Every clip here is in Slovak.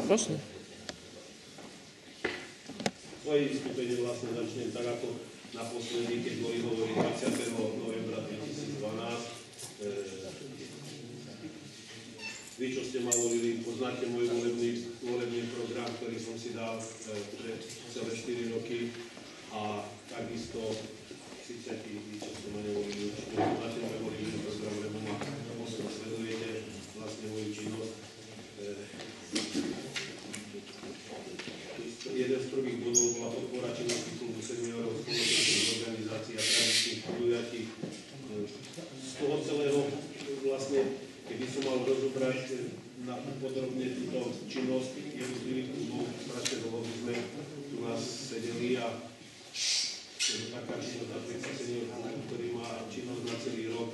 prosím. Svoje vystúpenie vlastne začnem tak ako naposledy, keď boli hovorí 20. novembra 2012. Vy, čo ste ma volili, poznáte môj volebný program, ktorý som si dal pre celé 4 roky a takisto síce tí, čo ste ma nevolili, určite poznáte môj volebný program, lebo ma osobne sledujete vlastne moju činnosť. Jeden z prvých bodov bola podpora činnosti klubu seniorov, spoločenských organizácií a tradičných podujatí. Z toho celého vlastne, keby som mal rozobrať podrobne túto činnosť jednotlivých klubov, strašne dlho by sme tu nás sedeli a je to taká činnosť napríklad senior klubu, ktorý má činnosť na celý rok.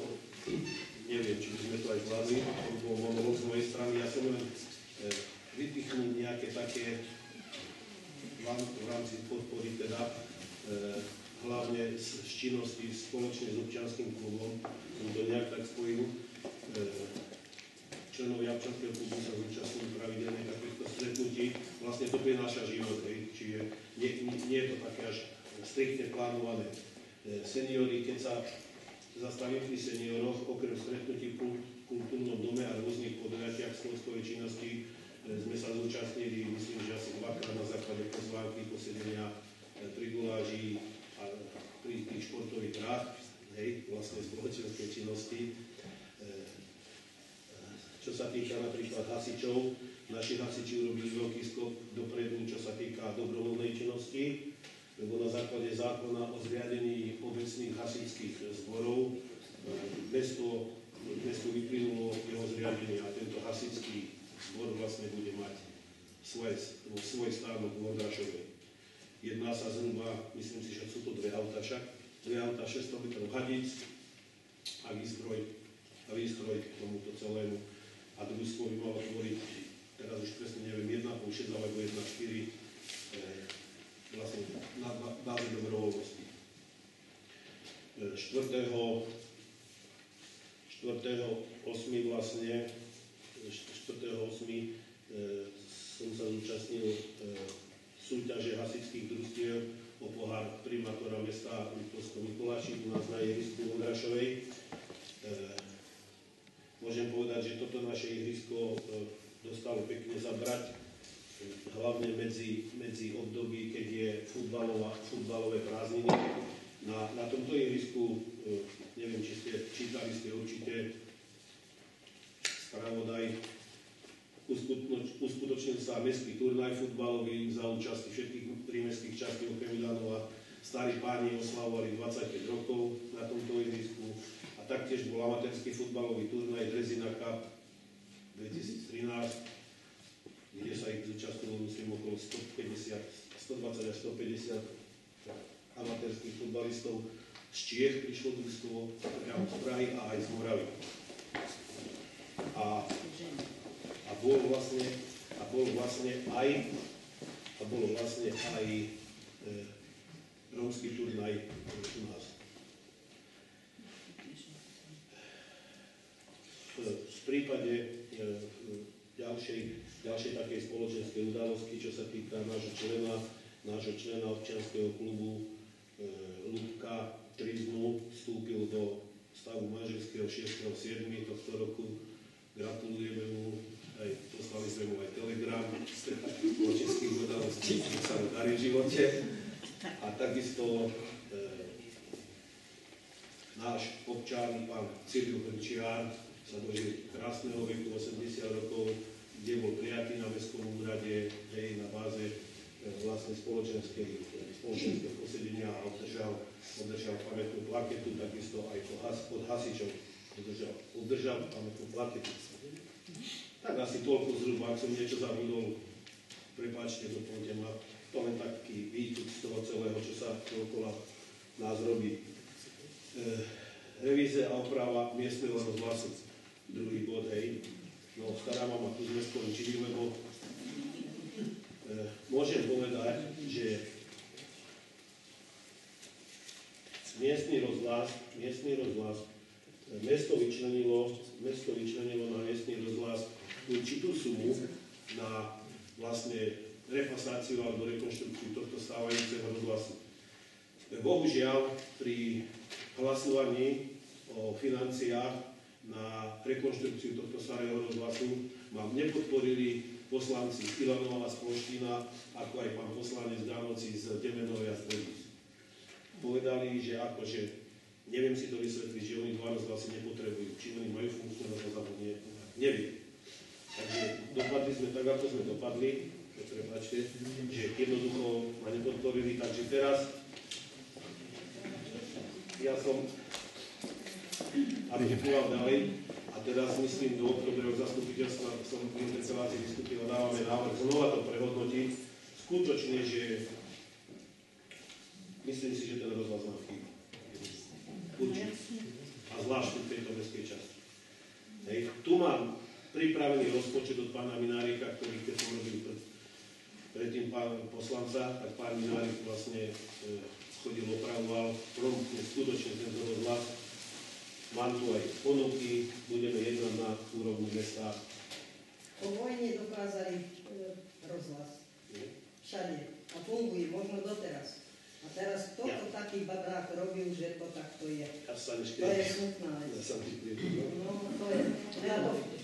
Neviem, či by sme to aj zvládli, to bol monolog z mojej strany. Ja som len vypichnul nejaké také v rámci podpory teda hlavne z činnosti spoločne s občianskym klubom. Som to nejak tak spojil. Členovia občianskeho klubu sa zúčastňujú pravidelne takýchto stretnutí. Vlastne to prináša život, čiže nie je to také až striktne plánované. Seniori, keď sa zastavím pri senioroch, okrem stretnutí v kultúrnom dome a rôznych podujatiach spoločnej činnosti, sme sa zúčastnili, myslím, že asi 2-krát na základe pozvánky, posedenia pri guláži a pri tých športových hrách, vlastne spoločenskej činnosti. Čo sa týka napríklad hasičov, naši hasiči urobili veľký skok dopredu, čo sa týka dobrovoľnej činnosti, lebo na základe zákona o zriadení obecných hasičských zborov mesto vyplynulo jeho zriadenie a tento hasičský zbor vlastne bude mať svoj stánok v Vondrašovej. Jedná sa zhruba, myslím si, že sú to dve auta 600 metrov hadic a výstroj k tomuto celému. A družstvo by malo tvoriť, teraz už presne neviem, 1,5, 6 alebo 1,4 vlastne na báze dobrovoľnosti. 4.8. vlastne 4.8. som sa zúčastnil súťaže hasičských družstiev o pohár primátora mesta Liptovského Mikuláši u nás na ihrisku Vondrašovej. Môžem povedať, že toto naše ihrisko dostalo pekne zabrať, hlavne medzi období, keď je futbalové prázdniny. Na tomto ihrisku, neviem, či ste čítali určite spravodaj, uskutočnil sa mestský turnaj futbalový za účasti všetkých prímestských častí okrem Milanova. Starí páni oslavovali 25 rokov na tomto ihrisku a taktiež bol amatérsky futbalový turnaj Drezina Cup 2013, kde sa ich zúčastnilo, myslím, okolo 120 až 150 amatérských futbalistov. Z Čiech prišlo družstvo, priamo z Prahy a aj z Moravy. A bol vlastne aj rómsky turnaj u nás. V prípade ďalšej takej spoločenskej udalosti, čo sa týka nášho člena občianskeho klubu Ľubka Trizmu, vstúpil do stavu manželského 6.7. tohto roku. Gratulujeme mu, aj poslali sme mu aj telegram o českých udalostí, čo sa mu darí v živote. A takisto náš občan, pán Cyril Hrčiar, sa dožil krásneho veku 80 rokov, kde bol prijatý na mestskom úrade na báze vlastne spoločenského posedenia a obdržal pamätnú plaketu, takisto aj od hasičov obdržal pamätnú plaketu. Tak asi toľko zhruba, ak som niečo zabudol, prepáčte, doplňte ma. To len taký výťuk z toho celého, čo sa okolo nás robí. Revízia a oprava miestneho rozhlasu. Druhý bod, No, stará mama, tu sme skončili, lebo môžem povedať, že miestny rozhlas, mesto vyčlenilo na miestny rozhlas určitú sumu na vlastne refasáciu alebo rekonštrukciu tohto stávajúceho rozhlasu. Bohužiaľ, pri hlasovaní o financiách na rekonštrukciu tohto starého rozhlasu ma nepodporili poslanci z Ilanova, z Ploština, ako aj pán poslanec Danovci z Demenovia z Devíc. Povedali, že akože, neviem si to vysvetliť, že oni dva rozhlasy nepotrebujú, či oni majú funkciu rozhlas alebo nie, neviem. Takže dopadli sme tak, ako sme dopadli, prepáčte, že jednoducho ma nepodporili, takže teraz ja som artikuloval ďalej a teraz myslím do oktobrového zastupiteľstva som v interpelácii vystúpil, dávame návrh znova to prehodnotiť. Skutočne, že myslím si, že ten rozhlas nám chýba. Určite. A zvlášť v tejto mestskej časti. Hej. Tu mám pripravený rozpočet od pána Minárika, ktorý keď som robil predtým pán poslanca, tak pán Minárik vlastne chodil, opravoval promptne skutočne tento rozhlas. Mám tu aj ponuky, budeme jednať na úrovni mesta. Po vojne dokázali rozhlas. Všade. A funguje, možno doteraz. A teraz kto to taký babrák robil, že to takto je? To je smutná vec. No, to je.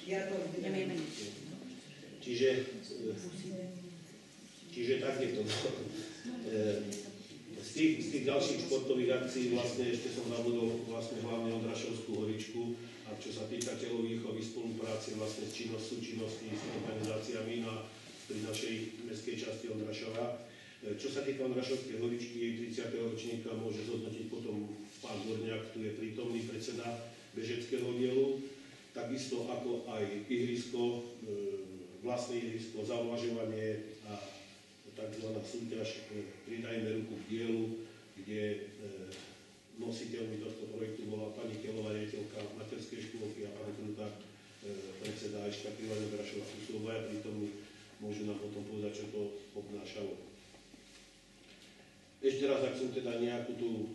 Ja to viem. Čiže tak je to. Z tých ďalších športových akcií vlastne ešte som zabudol vlastne hlavne Ondrašovskú horičku a čo sa týka telovýchovy spolupráce vlastne s súčinnosti s organizáciami pri našej mestskej časti Ondrašova. Čo sa týka Ondrašovskej horičky, jej 30. ročníka môže zhodnotiť potom pán Gorňák, tu je prítomný predseda bežeckého dielu, takisto ako aj ihrisko, vlastné ihrisko, zauvažovanie a tzv. Súťaž Pridajme ruku k dielu, kde nositeľmi tohto projektu bola pani Kelová, riaditeľka materskej škôlky a pán Kruták, predseda Eška Krivana Grašova. Tu sú obaja prítomní, môžu nám potom povedať, čo to obnášalo. Ešte raz, ak som teda nejakú tú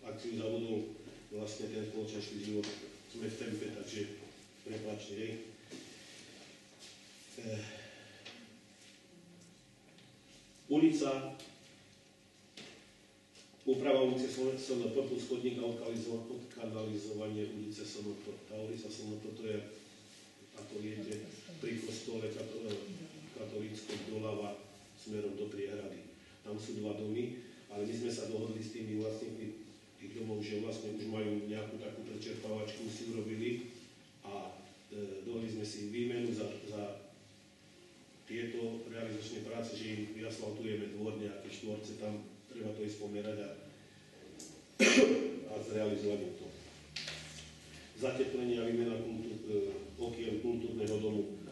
akciu zabudol, vlastne ten spoločenský život sme v tempe, takže prepáčte, hej. Ulica, úprava ulice SNP plus chodník a odkanalizovanie ulice SNP. Tá ulica SNP to je, ako viete, pri kostole katolíckom doľava smerom do Priehrady. Tam sú dva domy, ale my sme sa dohodli s tými vlastníkmi tých domov, že vlastne už majú nejakú takú prečerpávačku, si urobili a dohodli sme si výmenu za tieto realizačné práce, že im vyasfaltujeme dvor, nejaké štvorce, tam treba to ísť pomerať a zrealizovať to. Zateplenie a výmena okien kultúrneho domu.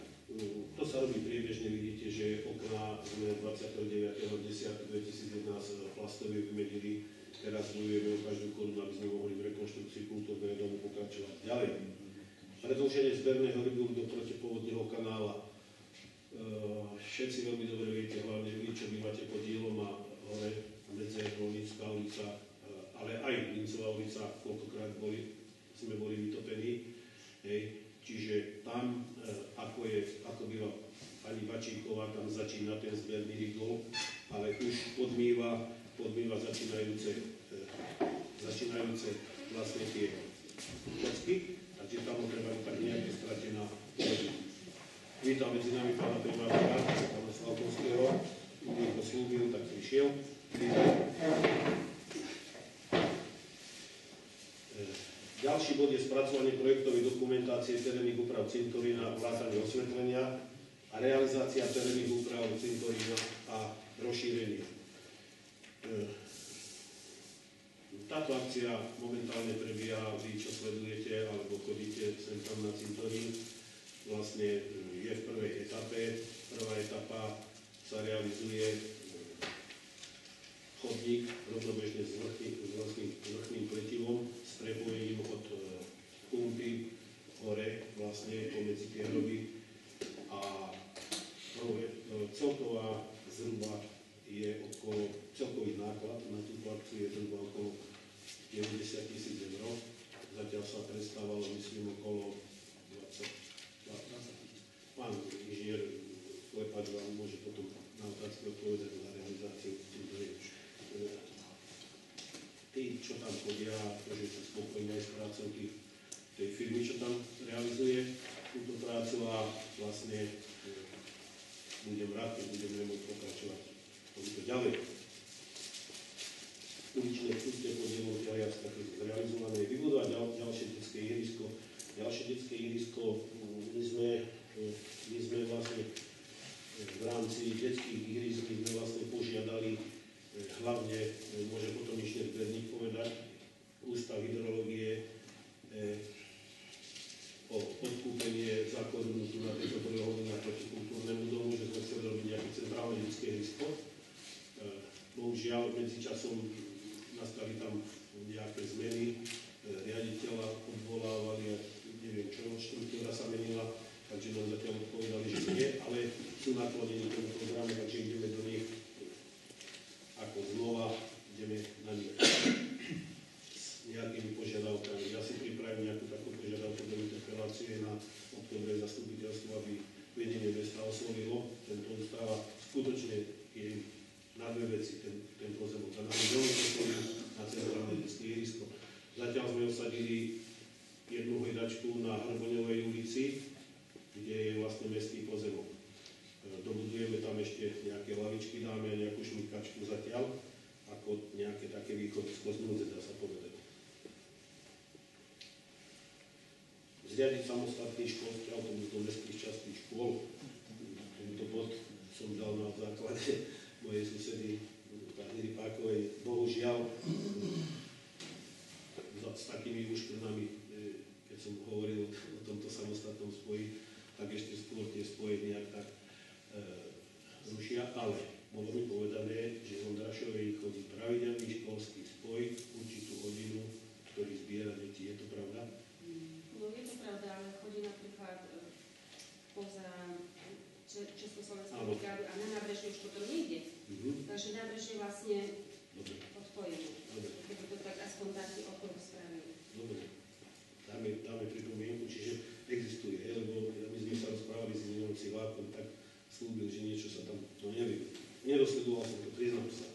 To sa robí priebežne, vidíte, že okná sme 29.10.2011 plastovie vymenili, teraz bojujeme o každú korunu, aby sme mohli v rekonštrukcii kultúrneho domu pokračovať ďalej. Predĺženie zberného rybúru do protipovodného kanála. Všetci veľmi dobre viete, hlavne vy, čo bývate pod dielom a hore medze Rolnická ulica, ale aj Lincová ulica, koľkokrát sme boli vytopení. Hej. Čiže tam, ako býva pani Bačíková, tam začína ten zberný rigol, ale už podmýva začínajúce vlastne tie kocky, takže tam treba tak nejaké stratená vodu. Vítam medzi nami pána primátora, pána Slavkovského, ktorý to slúbil, tak prišiel. Ďalší bod je spracovanie projektovej dokumentácie terénnych úprav cintorína, vrátane osvetlenia a realizácia terénnych úprav cintorína a rozšírenie. Táto akcia momentálne prebieha, vy čo sledujete alebo chodíte sem tam na cintorín, vlastne je v prvej etape. Prvá etapa sa realizuje chodník rovnobežne s vrchným pletivom s prepojením od pumpy hore vlastne pomedzi tie hroby a celková zhruba je celkový náklad na túto akciu je zhruba okolo 90 000 eur. Zatiaľ sa prestávalo, myslím, okolo 20 000. Pán inžinier Klepa Klepač vám môže potom na otázky odpovedať na realizáciu. Tí, čo tam chodia, že sú spokojní aj s prácou tej firmy, čo tam realizuje túto prácu a vlastne budem rád, keď budeme môcť pokračovať ďalej. Uličné púšte podielom ťaľiac také zrealizované, vybudovať ďalšie detské ihrisko. Ďalšie detské ihrisko, my sme vlastne v rámci detských ihrisk sme vlastne požiadali hlavne, môže potom ešte Berník povedať, Ústav hydrológie o odkúpenie za korunu tu na tejto prvohodina proti kultúrnemu domu, že sme chceli robiť nejaké centrálne detské ihrisko. Bohužiaľ, medzičasom nastali tam nejaké zmeny, riaditeľa odvolávali a neviem čo, štruktúra sa menila, takže nám zatiaľ odpovedali, že nie, ale sú naklonení tomu programe, takže ideme do nich ako znova, ideme na nich s nejakými požiadavkami. Ja si pripravím nejakú takú požiadavku do interpelácie na októbre zastupiteľstvo, aby vedenie mesta oslovilo tento ústava. Skutočne je na dve veci ten pozemok. A nám veľmi prosím na centrálne detské ihrisko. Zatiaľ sme osadili jednu hojdačku na Hrboňovej ulici, kde je vlastne mestský pozemok. Dobudujeme tam ešte nejaké lavičky, dáme a nejakú šmykačku zatiaľ, ako nejaké také východisko z núdze, dá sa povedať. Zriadiť samostatný školský autobus do mestských častí škôl. Tento bod som dal na základe mojej susedy pani Ripákovej. Bohužiaľ, s takými úškrnami, keď som hovoril o tomto samostatnom spoji, tak ešte skôr tie spoje nejak tak rušia, ale bolo mi povedané, že v Ondrašovej chodí pravidelný školský spoj, určitú hodinu, ktorý zbiera deti. Je to pravda? No je to pravda, ale chodí napríklad poza Československú brigádu a na nábrežie už potom nejde. Takže nábrežie vlastne odpojené. Keby to tak aspoň taký okruh spravili. Dobre. Dáme pripomienku, čiže existuje, lebo my sme sa rozprávali s iným Civákom, tak slúbil, že niečo sa tam, no neviem. Nedosledoval som to, priznám sa.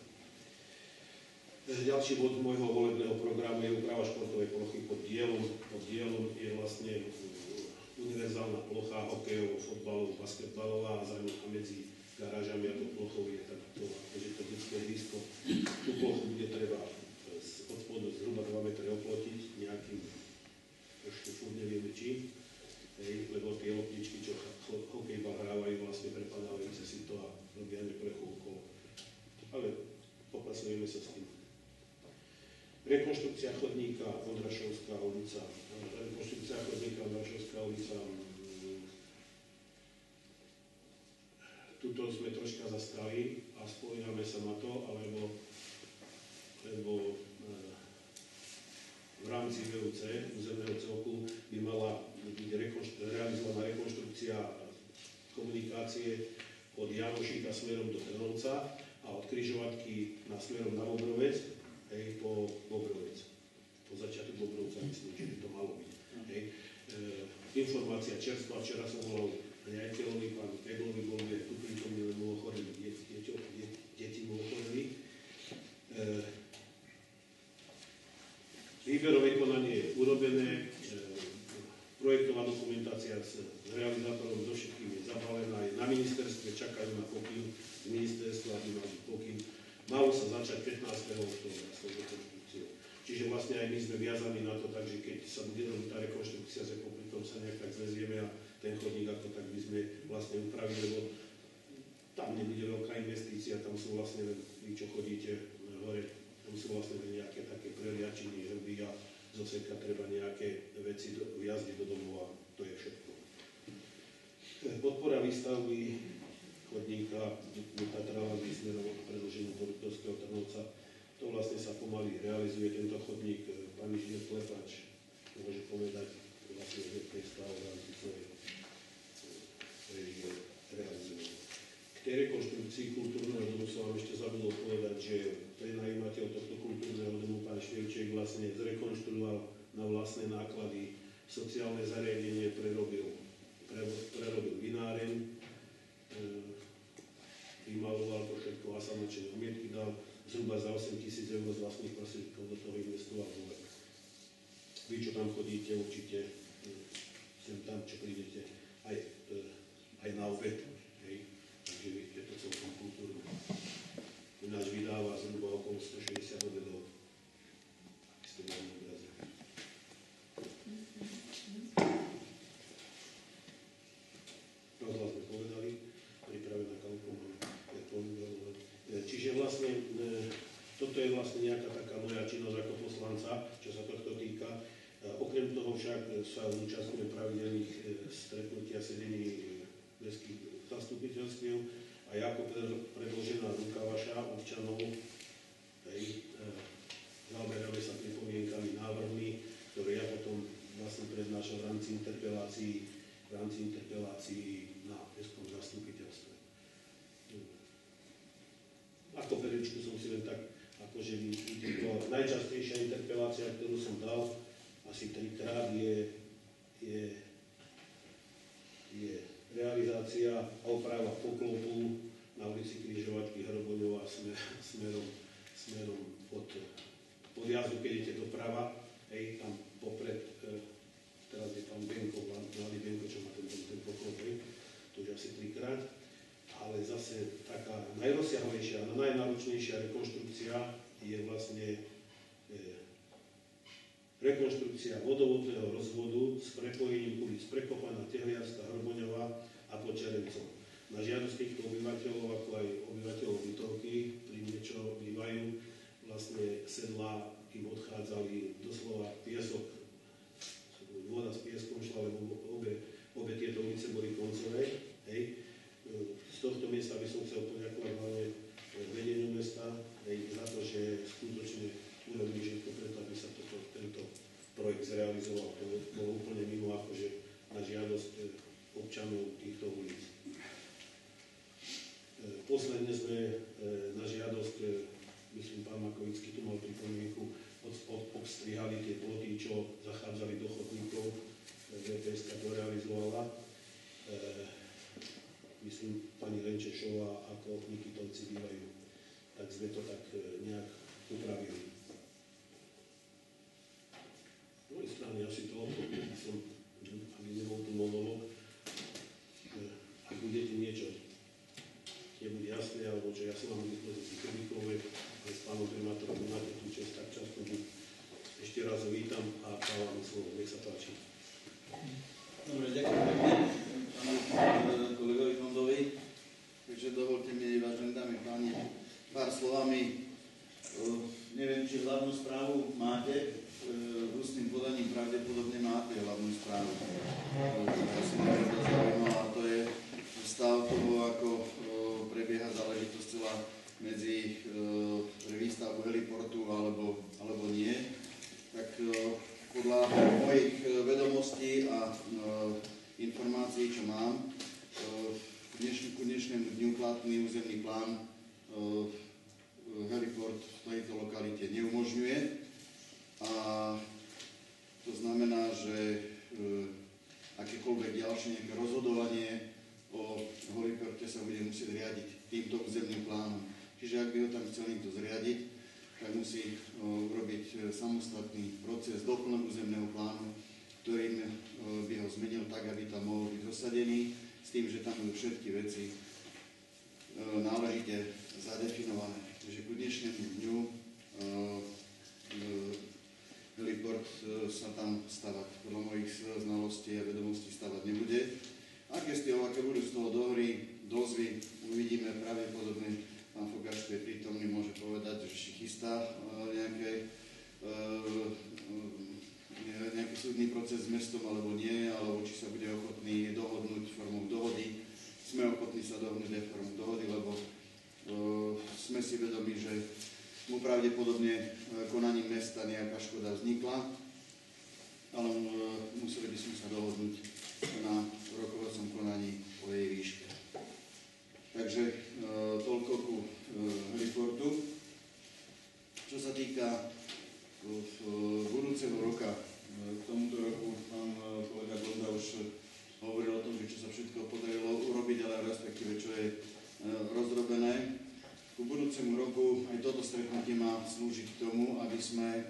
Ďalší bod môjho volebného programu je úprava športovej plochy pod dielom. Pod dielom je vlastne univerzálna plocha hokejová, fotbalová, basketbalová a medzi garážami a tou plochou je takto, akože to detské ihrisko. Tú plochu bude treba od spodu zhruba 2 metre oplotiť nejakým, ešte furt nevieme čím, lebo tie loptičky, čo hokejbal hrávajú, vlastne prepadávajú sa si to a robia neplechu okolo. Ale popracujeme sa s tým. Rekonštrukcia chodníka Vondrašovská ulica. Rekonštrukcia chodníka Vondrašovská ulica. Tuto sme troška zastali a spomíname sa na to, lebo v rámci VUC, územného celku, by mala byť realizovaná rekonštrukcia komunikácie od Janošíka smerom do Trnovca a od križovatky smerom na Bobrovec, po Bobrovec. Po začiatku Bobrovca myslím, že by to malo byť. Informácia čerstvá, včera som volal riaditeľovi, pán Keglovi, bol by tu prítomný, lebo bol ochoreli, deti bol ochoreli. Výberové konanie je urobené, projektová dokumentácia s realizátorom so všetkým je zabalená, je na ministerstve, čakajú na pokyn z ministerstva, aby mal pokyn. Malo sa začať 15. októbra s tou rekonštrukciou. Čiže vlastne aj my sme viazaní na to, takže keď sa bude robiť tá rekonštrukcia, že popri tom sa nejak tak zvezieme a ten chodník ako tak by sme vlastne upravili, lebo tam nebude veľká investícia, tam sú vlastne, vy čo chodíte hore, tam sú vlastne nejaké také preliačiny, hrby a zo seka treba nejaké veci vjazdiť do domov a to je všetko. Podpora výstavby chodníka Tatrava smerom predĺženiu do Rutovského Trnovca. To vlastne sa pomaly realizuje tento chodník. Pán inžinier Klepač môže povedať, vlastne je predstav v rámci svojej realizuje. K tej rekonštrukcii kultúrneho domu som vám ešte zabudol povedať, že prenajímateľ tohto kultúrneho domu, pán Števček, vlastne zrekonštruoval na vlastné náklady sociálne zariadenie, prerobil vináreň, označené omietky, dal zhruba za 8 000 eur z vlastných prostriedkov, do toho investoval Vovek. Vy, čo tam chodíte, určite sem tam, čo prídete, aj na obed, hej, takže je to celkom kultúrne. Ináč vydáva zhruba okolo 160 obedov. Ste na obraze. Rozhlas sme povedali, pripravená kampaň. Čiže vlastne toto je vlastne nejaká taká moja činnosť ako poslanca, čo sa tohto týka. Okrem toho však sa zúčastňujem pravidelných stretnutí a sedení mestských zastupiteľstiev a ako predložená ruka vaša občanov, zaoberáme sa pripomienkami, návrhmi, ktoré ja potom vlastne prednášam v rámci interpelácií na mestskom zastupiteľstve. Ako perličku som si len tak akože vytýkol. Najčastejšia interpelácia, ktorú som dal, asi 3-krát je realizácia a oprava poklopu na ulici Križovačky Hroboňová smerom od podjazdu, keď idete doprava, hej, tam popred, teraz je tam Benko, mladý Benko, čo má ten poklop, hej, to už asi 3-krát, ale zase taká najrozsiahlejšia a najnáročnejšia rekonštrukcia je vlastne rekonštrukcia vodovodného rozvodu s prepojením ulic Prekopana, Tehliarska, Hroboňová a Počerencov. Na žiadosť týchto obyvateľov, ako aj obyvateľov Bytovky, pri mne, čo bývajú, vlastne sedlá im odchádzali doslova piesok, voda s pieskom šla, lebo obe tieto ulice boli koncové. Hej. Z tohto miesta by som chcel poďakovať hlavne vedeniu mesta za to, že skutočne urobili všetko preto, aby sa tento projekt zrealizoval. To bolo úplne mimo akože na žiadosť občanov týchto ulic. Posledne sme na žiadosť, myslím, pán Makovický tu mal pripomienku, obstrihali tie ploty, čo zachádzali do chodníkov. VPS to realizovala. Myslím, pani Lenčešová ako Nikitovci bývajú. Tak sme to tak nejak upravili. Z mojej strany asi to, aby nebol tu monolog. Ak budete niečo nebude jasné, alebo čo ja som mám v dispozícii kritikovej, ale s pánom primátorom máte tú čest, tak často ešte raz ho vítam a dávam slovo. Nech sa páči. Dobre, ďakujem pekne pánu kolegovi Fondovi. Takže dovolte mi, vážené dámy a páni, pár slovami. Neviem, či hlavnú správu máte. Ústnym podaním pravdepodobne máte hlavnú správu. To si ma zaujímalo, a to je stav toho, ako prebieha záležitosť celá medzi výstavbu heliportu alebo nie. Tak podľa mojich vedomostí a informácií, čo mám, ku dnešnému dňu platný územný plán heliport v tejto lokalite neumožňuje. A to znamená, že akékoľvek ďalšie nejaké rozhodovanie o heliporte sa bude musieť riadiť týmto územným plánom. Čiže ak by ho tam chcel niekto zriadiť, tak musí urobiť samostatný proces doplnok územného plánu, ktorým by ho zmenil tak, aby tam mohol byť dosadený, s tým, že tam budú všetky veci náležite zadefinované. Takže ku dnešnému dňu heliport sa tam stavať podľa mojich znalostí a vedomostí stavať nebude. Aké budú z toho dohry, dozvy, uvidíme pravdepodobne. Pán Fogáč, je prítomný, môže povedať, že si chystá nejaký súdny proces s mestom alebo nie, alebo či sa bude ochotný dohodnúť formou dohody. Sme ochotní sa dohodnúť aj formou dohody, lebo sme si vedomi, že mu pravdepodobne konaním mesta nejaká škoda vznikla, ale museli by sme sa dohodnúť na rokovacom konaní o jej výške. Takže toľko ku heliportu. Čo sa týka budúceho roka, k tomuto roku pán kolega Gonda už hovoril o tom, že čo sa všetko podarilo urobiť, ale respektíve čo je rozrobené. Ku budúcemu toto stretnutie má slúžiť k tomu, aby sme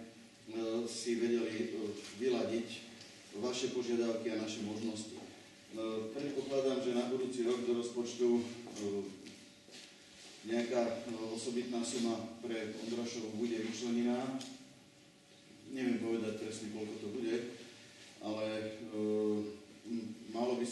si vedeli vyladiť vaše požiadavky a naše možnosti. Predpokladám, že na budúci rok do rozpočtu nejaká osobitná suma pre Ondrášov bude vyčlenená. Neviem povedať presne, koľko to bude, ale malo by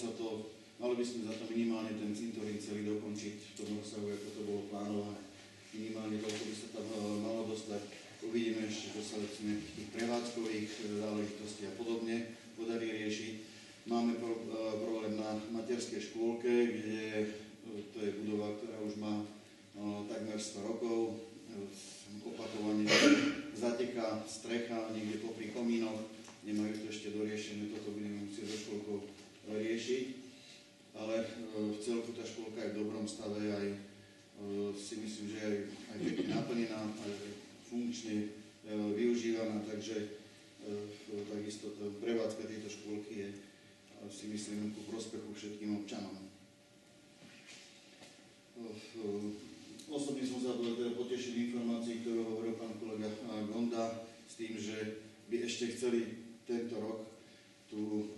sme za to minimálne ten cintorín celý dokončiť v tom rozsahu, ako to bolo plánované. Minimálne koľko by sa tam malo dostať. Uvidíme ešte, čo sa tých prevádzkových záležitostí a podobne podarí riešiť. Máme problém na materskej škôlke, kde to je budova, ktorá už má takmer 100 rokov. Opakovane zateká strecha niekde popri komínoch. Nemajú to ešte doriešené, toto budeme musieť so škôlkou riešiť. Ale v celku tá škôlka je v dobrom stave, aj si myslím, že aj pekne naplnená, aj funkčne využívaná, takže takisto prevádzka tejto škôlky je, si myslím, ku prospechu všetkým občanom. Osobne som sa teda potešil informácií, ktorú hovoril pán kolega Gonda, s tým, že by ešte chceli tento rok tú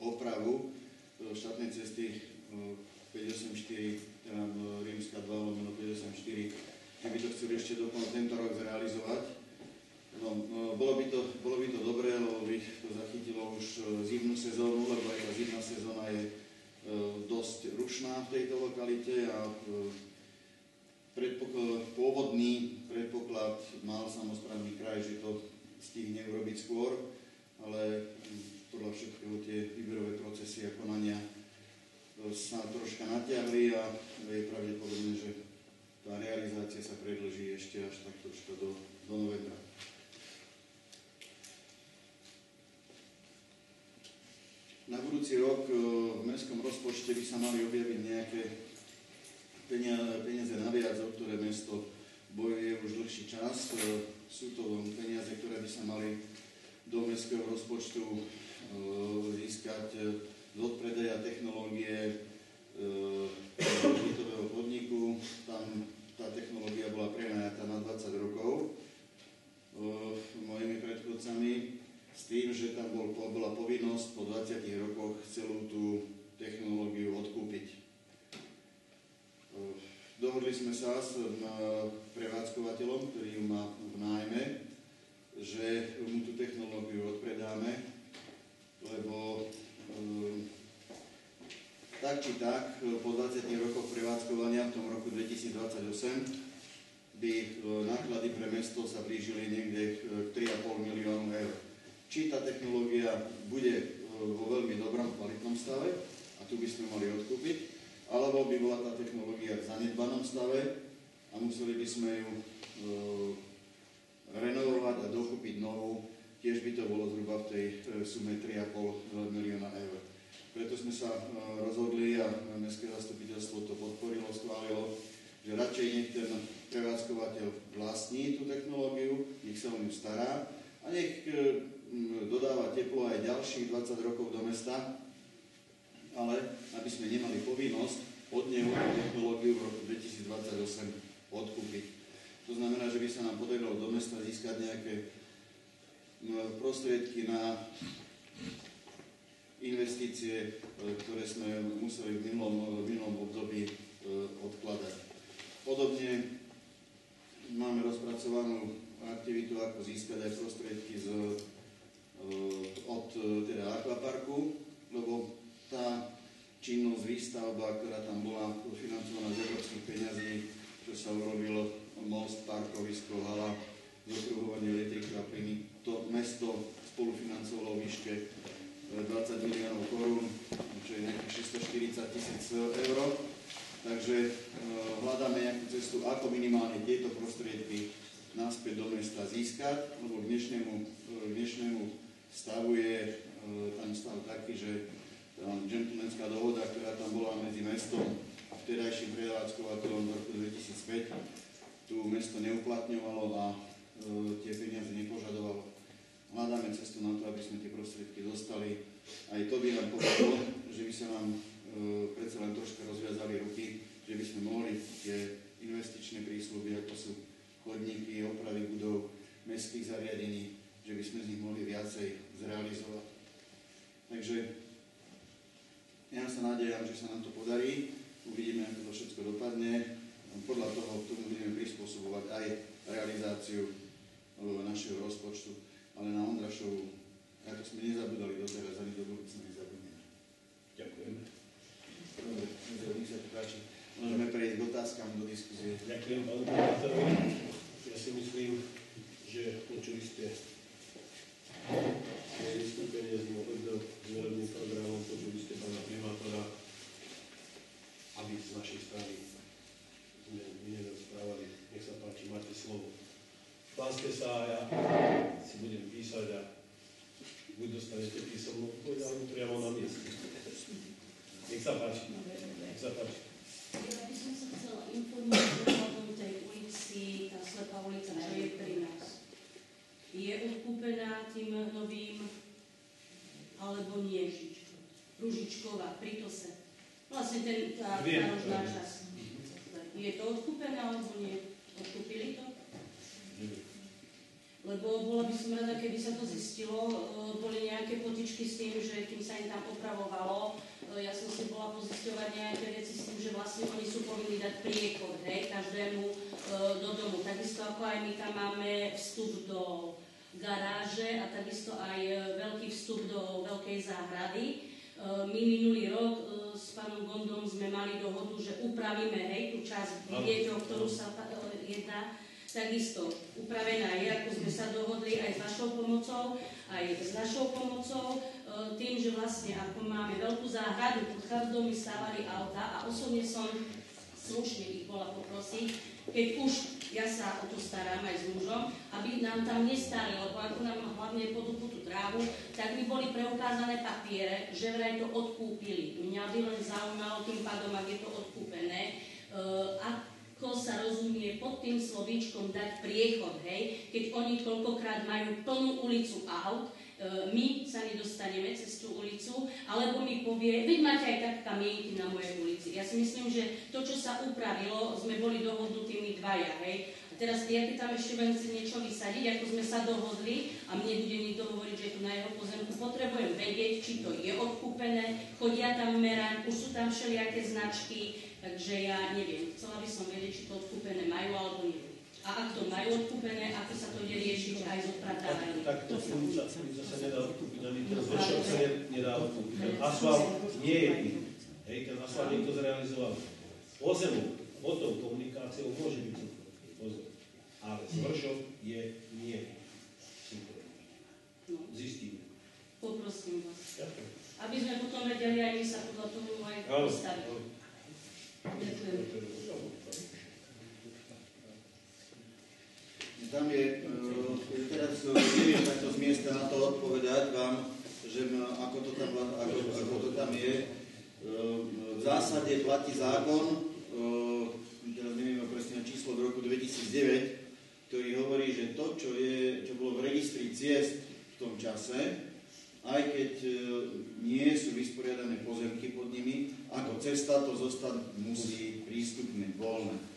opravu štátnej cesty 584, teda Rímska 2/584, keby to chceli ešte dokonca tento rok zrealizovať. No, bolo by to dobré, lebo by to zachytilo už zimnú sezónu, lebo aj tá zimná sezóna je dosť rušná v tejto lokalite a pôvodný predpoklad mal samosprávny kraj, že to stihne urobiť skôr, ale podľa všetkého tie výberové procesy a konania sa troška natiahli a je pravdepodobné, že tá realizácia sa predĺží ešte až tak troška do novembra. Na budúci rok v mestskom rozpočte by sa mali objaviť nejaké peniaze naviac, o ktoré mesto bojuje už dlhší čas. Sú to peniaze, ktoré by sa mali do mestského rozpočtu získať z odpredaja technológie bytového podniku. Tam tá technológia bola prenajatá na 20 rokov mojimi predchodcami s tým, že tam bola povinnosť po 20 rokoch celú tú technológiu odkúpiť. Dohodli sme sa s prevádzkovateľom, ktorý ju má v nájme, že mu tú technológiu odpredáme, lebo tak či tak po 20 rokoch prevádzkovania v tom roku 2028 by náklady pre mesto sa blížili niekde k 3,5 miliónu eur. Či tá technológia bude vo veľmi dobrom kvalitnom stave, a tu by sme mali odkúpiť, alebo by bola tá technológia v zanedbanom stave a museli by sme ju renovovať a dokúpiť novú, tiež by to bolo zhruba v tej sume 3,5 milióna eur. Preto sme sa rozhodli a mestské zastupiteľstvo to podporilo, schválilo, že radšej nech ten prevádzkovateľ vlastní tú technológiu, nech sa o ňu stará a nech dodáva teplo aj ďalších 20 rokov do mesta, ale aby sme nemali povinnosť od neho technológiu v roku 2028 odkúpiť. To znamená, že by sa nám podarilo do mesta získať nejaké prostriedky na investície, ktoré sme museli v minulom období odkladať. Podobne máme rozpracovanú aktivitu, ako získať aj prostriedky od akvaparku, lebo tá činnosť, výstavba, ktorá tam bola financovaná z európskych peňazí, čo sa urobilo most, parkovisko, hala, zokruhovanie elektriky a plyny, to mesto spolufinancovalo v výške 20 miliónov korún, čo je nejakých 640 000 eur. Takže hľadáme nejakú cestu, ako minimálne tieto prostriedky naspäť do mesta získať, lebo k dnešnému stavu je tam stav taký, že gentlemanská dohoda, ktorá tam bola medzi mestom a vtedajším prevádzkovateľom v roku 2005, tu mesto neuplatňovalo a tie peniaze nepožadovalo. Hľadáme cestu na to, aby sme tie prostriedky dostali. Aj to by nám povedalo, že by sa nám predsa len troška rozviazali ruky, že by sme mohli tie investičné prísľuby, ako sú chodníky, opravy budov, mestských zariadení, že by sme z nich mohli viacej zrealizovať. Takže ja sa nádejam, že sa nám to podarí. Uvidíme, ako to všetko dopadne. Podľa toho k tomu budeme prispôsobovať aj realizáciu našeho rozpočtu. Ale na Ondrašovu, ako sme nezabudali doteraz, ani do budúcna nezabudneme. Ďakujem. Dobre, nech sa to páči. Môžeme prejsť k otázkam do diskusie. Ďakujem pánu primátorovi. Ja si myslím, že počuli ste vystúpenie s národným programom, počuli ste pána primátora, aby z našej strany sme nerozprávali. Nech sa páči, máte slovo. Hláste sa a ja si budem písať a buď dostanete písomnú odpoveď, alebo priamo na mieste. Nech sa páči. Nech sa páči. Ja by som sa chcela informovať ohľadom tej ulici, tá slepá ulica, čo je pri nás. Je odkúpená tým novým, alebo nie, Ružičková, pri Tose. Vlastne tá rožná časť. Je to odkúpené, alebo nie? Odkúpili to? Lebo bola by som rada, keby sa to zistilo. Boli nejaké potičky s tým, že kým sa im tam opravovalo, ja som si bola pozisťovať nejaké veci s tým, že vlastne oni sú povinni dať priechod, hej, každému do domu. Takisto ako aj my tam máme vstup do garáže a takisto aj veľký vstup do veľkej záhrady. My minulý rok s pánom Gondom sme mali dohodu, že upravíme, hej, tú časť, viete, o ktorú sa jedná. Takisto upravená je, ako sme sa dohodli aj s vašou pomocou, aj s našou pomocou, tým, že vlastne ako máme veľkú záhradu, pod chazdou mi stávali auta a osobne som slušne ich bola poprosiť, keď už ja sa o to starám aj s mužom, aby nám tam nestali, lebo ako nám hlavne podúpu tú trávu, tak by boli preukázané papiere, že vraj to odkúpili. Mňa by len zaujímalo tým pádom, ak je to odkúpené, ako sa rozumie pod tým slovíčkom dať priechod, hej, keď oni toľkokrát majú plnú ulicu aut, my sa nedostaneme cez tú ulicu, alebo mi povie, veď máte aj tak kamienky na mojej ulici. Ja si myslím, že to, čo sa upravilo, sme boli dohodnutí my dvaja, hej. A teraz, ja keď tam ešte budem chcieť niečo vysadiť, ako sme sa dohodli, a mne bude niekto hovoriť, že je tu na jeho pozemku, potrebujem vedieť, či to je odkúpené, chodia tam merať, už sú tam všelijaké značky, takže ja neviem, chcela by som vedieť, či to odkúpené majú, alebo nie. A ak to majú odkúpené, ako sa to ide riešiť aj s odpratávaním? Tak to sa nedá odkúpiť, ani ten zvyšok sa nedá odkúpiť. Ten asfalt nie je tým. Hej, ten asfalt niekto zrealizoval. Pozemok, potom komunikáciou môže byť pozor. Ale zvršok je nie. Super. No. Zistíme. Poprosím vás. Ďakujem. Aby sme potom vedeli aj my sa podľa toho aj postaviť. Ďakujem. Tam je, teraz neviem takto z miesta na to odpovedať vám, že ako to tam je. V zásade platí zákon, teraz neviem presne číslo v roku 2009, ktorý hovorí, že to, čo bolo v registri ciest v tom čase, aj keď nie sú vysporiadané pozemky pod nimi, ako cesta to zostať musí prístupné, voľné.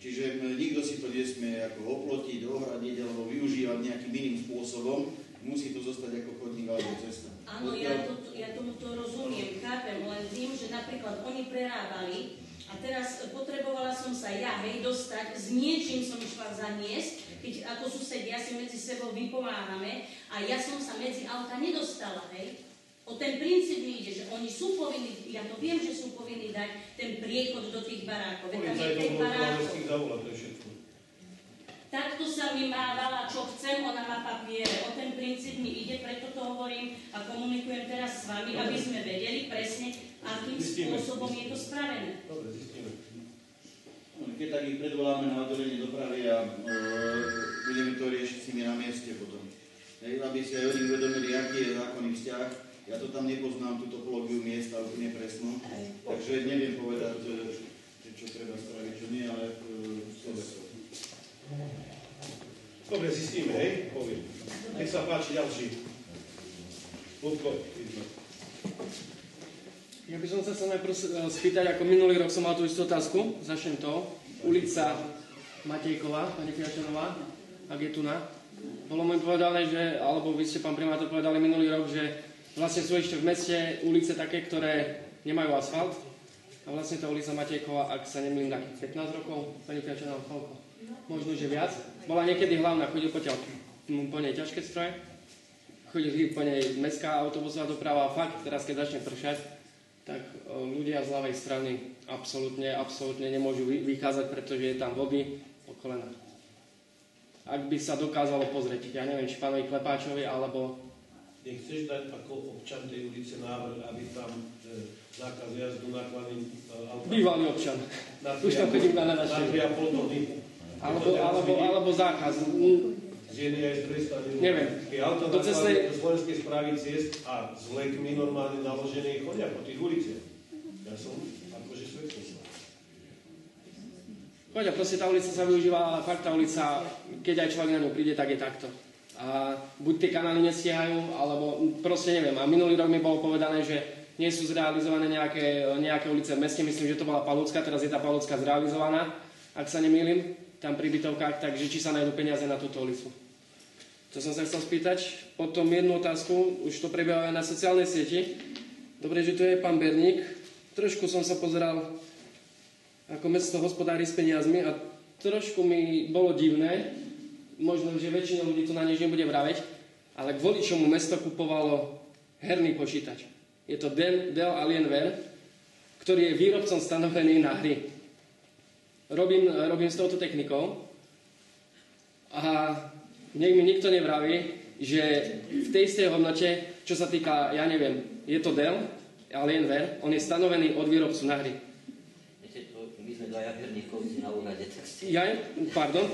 Čiže nikto si to nesmie ako oplotiť, ohradiť alebo využívať nejakým iným spôsobom. Musí to zostať ako chodník alebo cesta. Áno, ja tomuto rozumiem, chápem, len tým, že napríklad oni prerábali a teraz potrebovala som sa ja, hej, dostať, s niečím som išla zaniesť, keď ako susedia si medzi sebou vypomáhame a ja som sa medzi auta nedostala, hej. O ten princíp mi ide, že oni sú povinní, ja to viem, že sú povinní dať ten priechod do tých barákov. Takto sa mi mávala, čo chcem, ona má papiere. O ten princíp mi ide, preto to hovorím a komunikujem teraz s vami, aby sme vedeli presne, akým spôsobom je to spravené. Dobre, zistíme. Keď tak ich predvoláme na oddelenie dopravy a budeme to riešiť s nimi na mieste potom. Hej, aby si aj oni uvedomili, aký je zákonný vzťah. Ja to tam nepoznám, tú topológiu miesta úplne presnú, takže neviem povedať, čo treba spraviť, čo nie, ale Dobre, zistíme, hej? Poviem. Nech sa páči ďalší. Ľudko, Ja by som sa chcel najprv spýtať, ako minulý rok som mal tú istú otázku, začnem to. Ulica Matejková, pani Fiačanová, ak je tu na. Bolo mi povedané, že, alebo vy ste, pán primátor, povedali minulý rok, že vlastne sú ešte v meste ulice také, ktoré nemajú asfalt. A vlastne tá ulica Matejková, ak sa nemýlim, takých 15 rokov, pani Fiačanová, koľko? Možno, že viac. Bola niekedy hlavná, chodil potiaľ po nej ťažké stroje, chodili po nej mestská autobusová doprava a fakt, teraz keď začne pršať, tak ľudia z ľavej strany absolútne nemôžu vychádzať, pretože je tam vody po kolena. Ak by sa dokázalo pozrieť, ja neviem, či pánovi Klepáčovi, alebo... Nechceš dať ako občan tej ulice návrh, aby tam zákaz jazdu nákladným autám? Bývalý občan. Už tam chodím na návštevy. Na 3,5 tony. Alebo zákaz. Z jednej aj z druhej strany. Neviem. Keď auto do slovenskej správy ciest a s lekmi normálne naložené chodia po tých uliciach. Ja som akože svedkom. Chodia, proste tá ulica sa využíva, ale fakt tá ulica, keď aj človek na ňu príde, tak je takto. A buď tie kanály nestiehajú, alebo proste neviem. A minulý rok mi bolo povedané, že nie sú zrealizované nejaké ulice v meste. Myslím, že to bola Palúcka, teraz je tá Palúcka zrealizovaná, ak sa nemýlim, tam pri bytovkách, takže či sa nájdú peniaze na túto ulicu. To som sa chcel spýtať. Potom jednu otázku, už to prebieha aj na sociálnej sieti. Dobre, že tu je pán Berník. Trošku som sa pozeral, ako mesto hospodári s peniazmi a trošku mi bolo divné, možno, že väčšina ľudí tu na nič nebude vraveť, ale kvôli čomu mesto kupovalo herný počítač. Je to Dell Alienware, ktorý je výrobcom stanovený na hry. Robím s touto technikou a nech mi nikto nevraví, že v tej istej hodnote, čo sa týka, ja neviem, je to Dell Alienware, on je stanovený od výrobcu na hry. My sme dvaja herníkovci na úrade, tak ste... Pardon.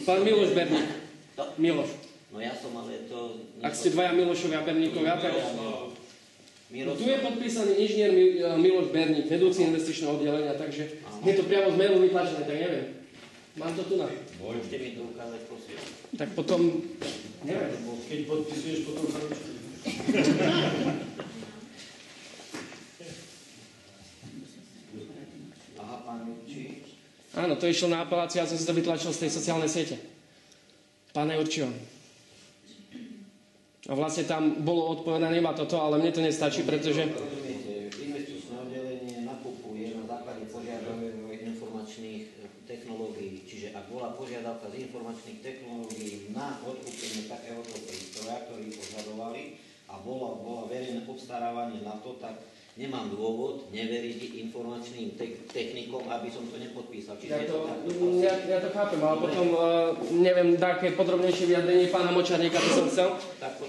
Pán Miloš Berník. Miloš. No ja som, ale to... Ak ste dvaja Milošovia Berníkovia, tak... Miroslav. Tu je podpísaný inžinier Miloš Berník, vedúci investičného oddelenia, takže je to priamo z mailu vytlačené, tak neviem. Mám to tu na... Môžete mi to ukázať, prosím. Tak potom... Neviem. Keď podpisuješ, potom sa ručí. Aha, pán Určí. Áno, to išlo na apeláciu, ja som si to vytlačil z tej sociálnej siete. Pane Určio. A vlastne tam bolo odpovedané iba toto, ale mne to nestačí, pretože... Rozumiete, investičné oddelenie nakupuje na základe požiadaviek informačných technológií. Čiže ak bola požiadavka z informačných technológií na odkúpenie takéhoto prístroja, ktorý požadovali a bola verejné obstarávanie na to, tak nemám dôvod neveriť informačným technikom, aby som to nepodpísal. Ja to chápem, ale potom neviem, také podrobnejšie vyjadrenie pána Močarníka by som chcel,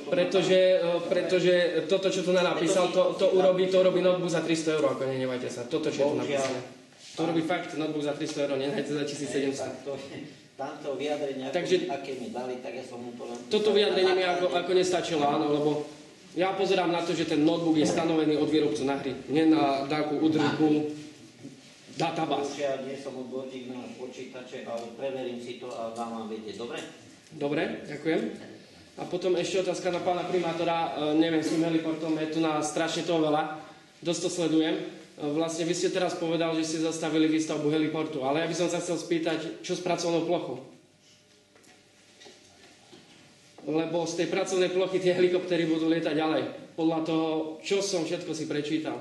pretože toto, čo tu napísal, to urobí notebook za 300 €, ako nenevajte sa. Toto, čo je tu napísané. To robí fakt notebook za 300 €, nenajte za 1700. Tamto vyjadrenie, aké mi dali, tak ja som mu to len... Toto vyjadrenie mi ako nestačilo, áno, lebo ja pozerám na to, že ten notebook je stanovený od výrobcu na hry, nie na takú udržbu databáz. Ja nie som odborník na počítače, ale preverím si to a dám vám vedieť. Dobre? Dobre, ďakujem. A potom ešte otázka na pána primátora. Neviem, s tým heliportom je tu na strašne toho veľa. Dosť to sledujem. Vlastne vy ste teraz povedal, že ste zastavili výstavbu heliportu, ale ja by som sa chcel spýtať, čo s pracovnou plochou? Lebo z tej pracovnej plochy tie helikoptery budú lietať ďalej. Podľa toho, čo som všetko si prečítal.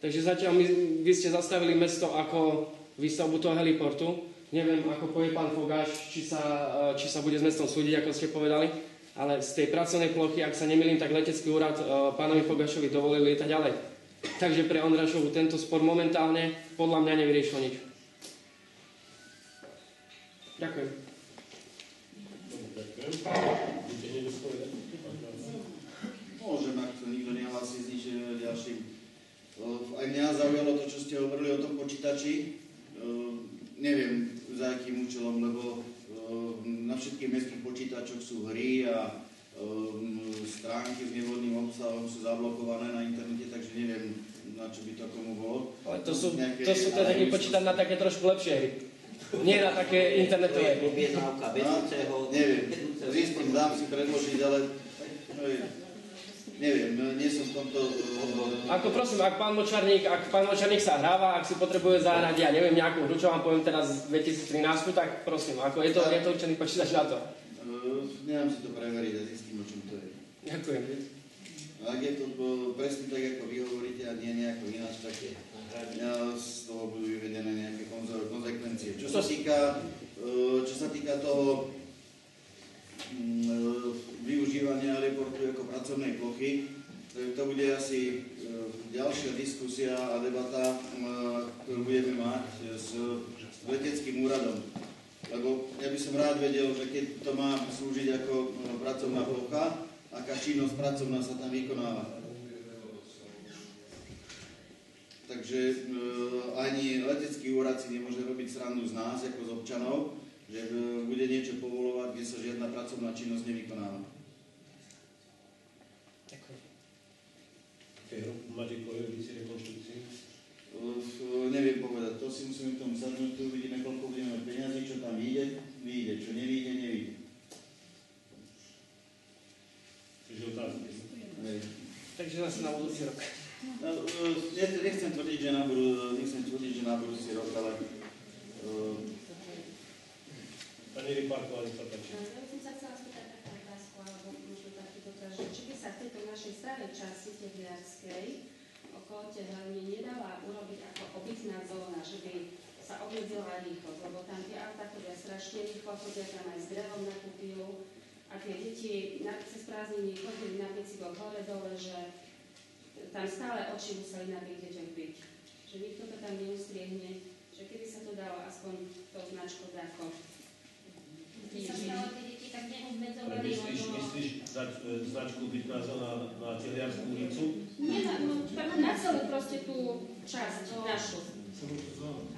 Takže zatiaľ vy ste zastavili mesto ako výstavbu toho heliportu. Neviem, ako povie pán Fogáš, či sa bude s mestom súdiť, ako ste povedali. Ale z tej pracovnej plochy, ak sa nemýlim, tak letecký úrad pánovi Fogášovi dovolil lietať ďalej. Takže pre Ondrašovu tento spor momentálne podľa mňa nevyriešil nič. Ďakujem. Môžem, ak to nikto nehlasí s nič ďalším. Aj mňa zaujalo to, čo ste hovorili o tom počítači. Neviem, za akým účelom, lebo na všetkých mestských počítačoch sú hry a stránky s nevhodným obsahom sú zablokované na internete, takže neviem, na čo by to komu bolo. Ale to sú teda počítať na také trošku lepšie hry. Nie na také internetové. Objednávka vedúceho. Neviem, zistím, dám si predložiť, ale neviem, nie som v tomto... Ako prosím, ak pán Močarník sa hráva, ak si potrebuje zahrať, ja neviem, nejakú hru, čo vám poviem teraz 2013, tak prosím, ako je to určený počítač na to. Nemám si to preveriť a zistím, o čom to je. Ďakujem. Ak je to presne tak, ako vy hovoríte a nie nejako ináč, tak z toho budú vyvedené nejaké konzekvencie. Čo sa týka toho využívania reportu ako pracovnej plochy, to bude asi ďalšia diskusia a debata, ktorú budeme mať s leteckým úradom. Lebo ja by som rád vedel, že keď to má slúžiť ako pracovná plocha, aká činnosť pracovná sa tam vykonáva. Takže ani letecký úrad si nemôže robiť srandu z nás, ako z občanov, že bude niečo povolovať, kde sa žiadna pracovná činnosť nevykonáva. Máte kolejovici rekonštrukcii? Neviem povedať, to si musíme k tomu sadnúť, tu uvidíme, koľko budeme mať peniazy, čo tam vyjde, čo nevyjde, nevyjde. Takže otázky. Takže zase na budúci rok. Nechcem tvrdiť, že na budúci rok, ale... Pani Rypárková, nech sa páči. Ja by som sa chcela spýtať takú otázku, alebo možno taký dotaz, že či by sa v tejto našej starej časti tehliarskej okolo tehľarne nedala urobiť ako obytná zóna, že by sa obmedzila rýchlosť, lebo tam tie autá chodia strašne rýchlo, chodia tam aj s drevom na kúpilu a tie deti cez prázdniny chodili na bicykel hore dole, že tam stále oči museli na tých deťoch byť. Že nikto to tam neustriehne, že keby sa to dalo aspoň tou značkou dáko. Keď sa stalo, tie deti tak neobmedzovali. Myslíš dať značku bytná zóna na Tehliarsku ulicu? Nie, na celú proste tú časť našu.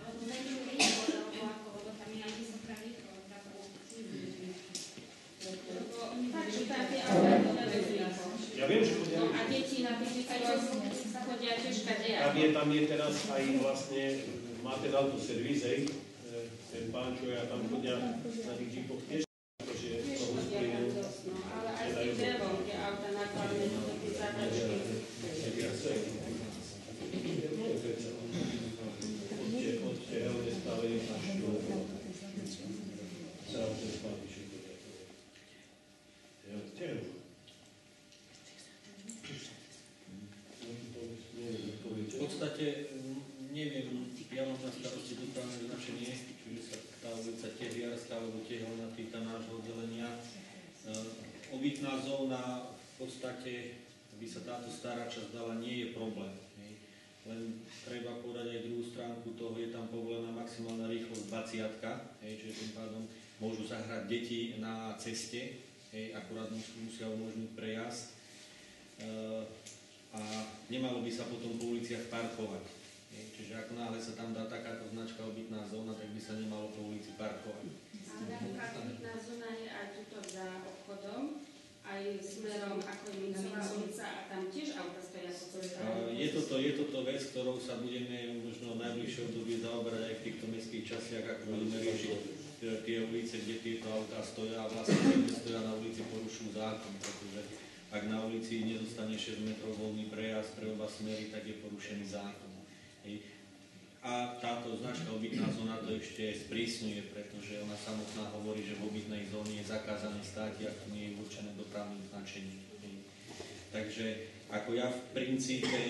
Alebo zajdu rýchlo, lebo tam je aj vysoká rýchlosť. Takže tam tie auta chodia rýchlo. Ja viem, že chodia. No a deti na tých bicykloch chodia tiež kadejak. Tam je teraz aj vlastne, má ten autoservis, ten pán, čo ja tam chodia na tých džipoch tiež, akože toho splývajú. Ale aj s tým drevom, tie auta nakladné, tie zátačky. Odte helne stavili na školu. Sa auto spáli všetko. V podstate neviem, ja mám na starosti dopravné značenie, čiže sa tá ulica Tehliarska alebo Tehelna týka nášho oddelenia. Obytná zóna v podstate by sa táto stará časť dala, nie je problém. Len treba povedať aj druhú stránku toho, je tam povolená maximálna rýchlosť 20, čiže tým pádom môžu sa hrať deti na ceste, akurát musia umožniť prejazd a nemalo by sa potom po uliciach parkovať. Čiže ako náhle sa tam dá takáto značka obytná zóna, tak by sa nemalo po ulici parkovať. Ale napríklad obytná zóna je aj tuto za obchodom, aj smerom ako je Mincová ulica a tam tiež auta stoja po cestách. Je toto vec, ktorou sa budeme možno v najbližšom období zaoberať aj v týchto mestských častiach, ako budeme riešiť tie ulice, kde tieto autá stoja a vlastne keď stoja na ulici porušujú zákon, pretože ak na ulici nedostane 6 metrov voľný prejazd pre oba smery, tak je porušený zákon. A táto značka obytná zóna to ešte sprísňuje, pretože ona samotná hovorí, že v obytnej zóne je zakázané stáť, ak to nie je určené dopravným značením. Takže ako ja v princípe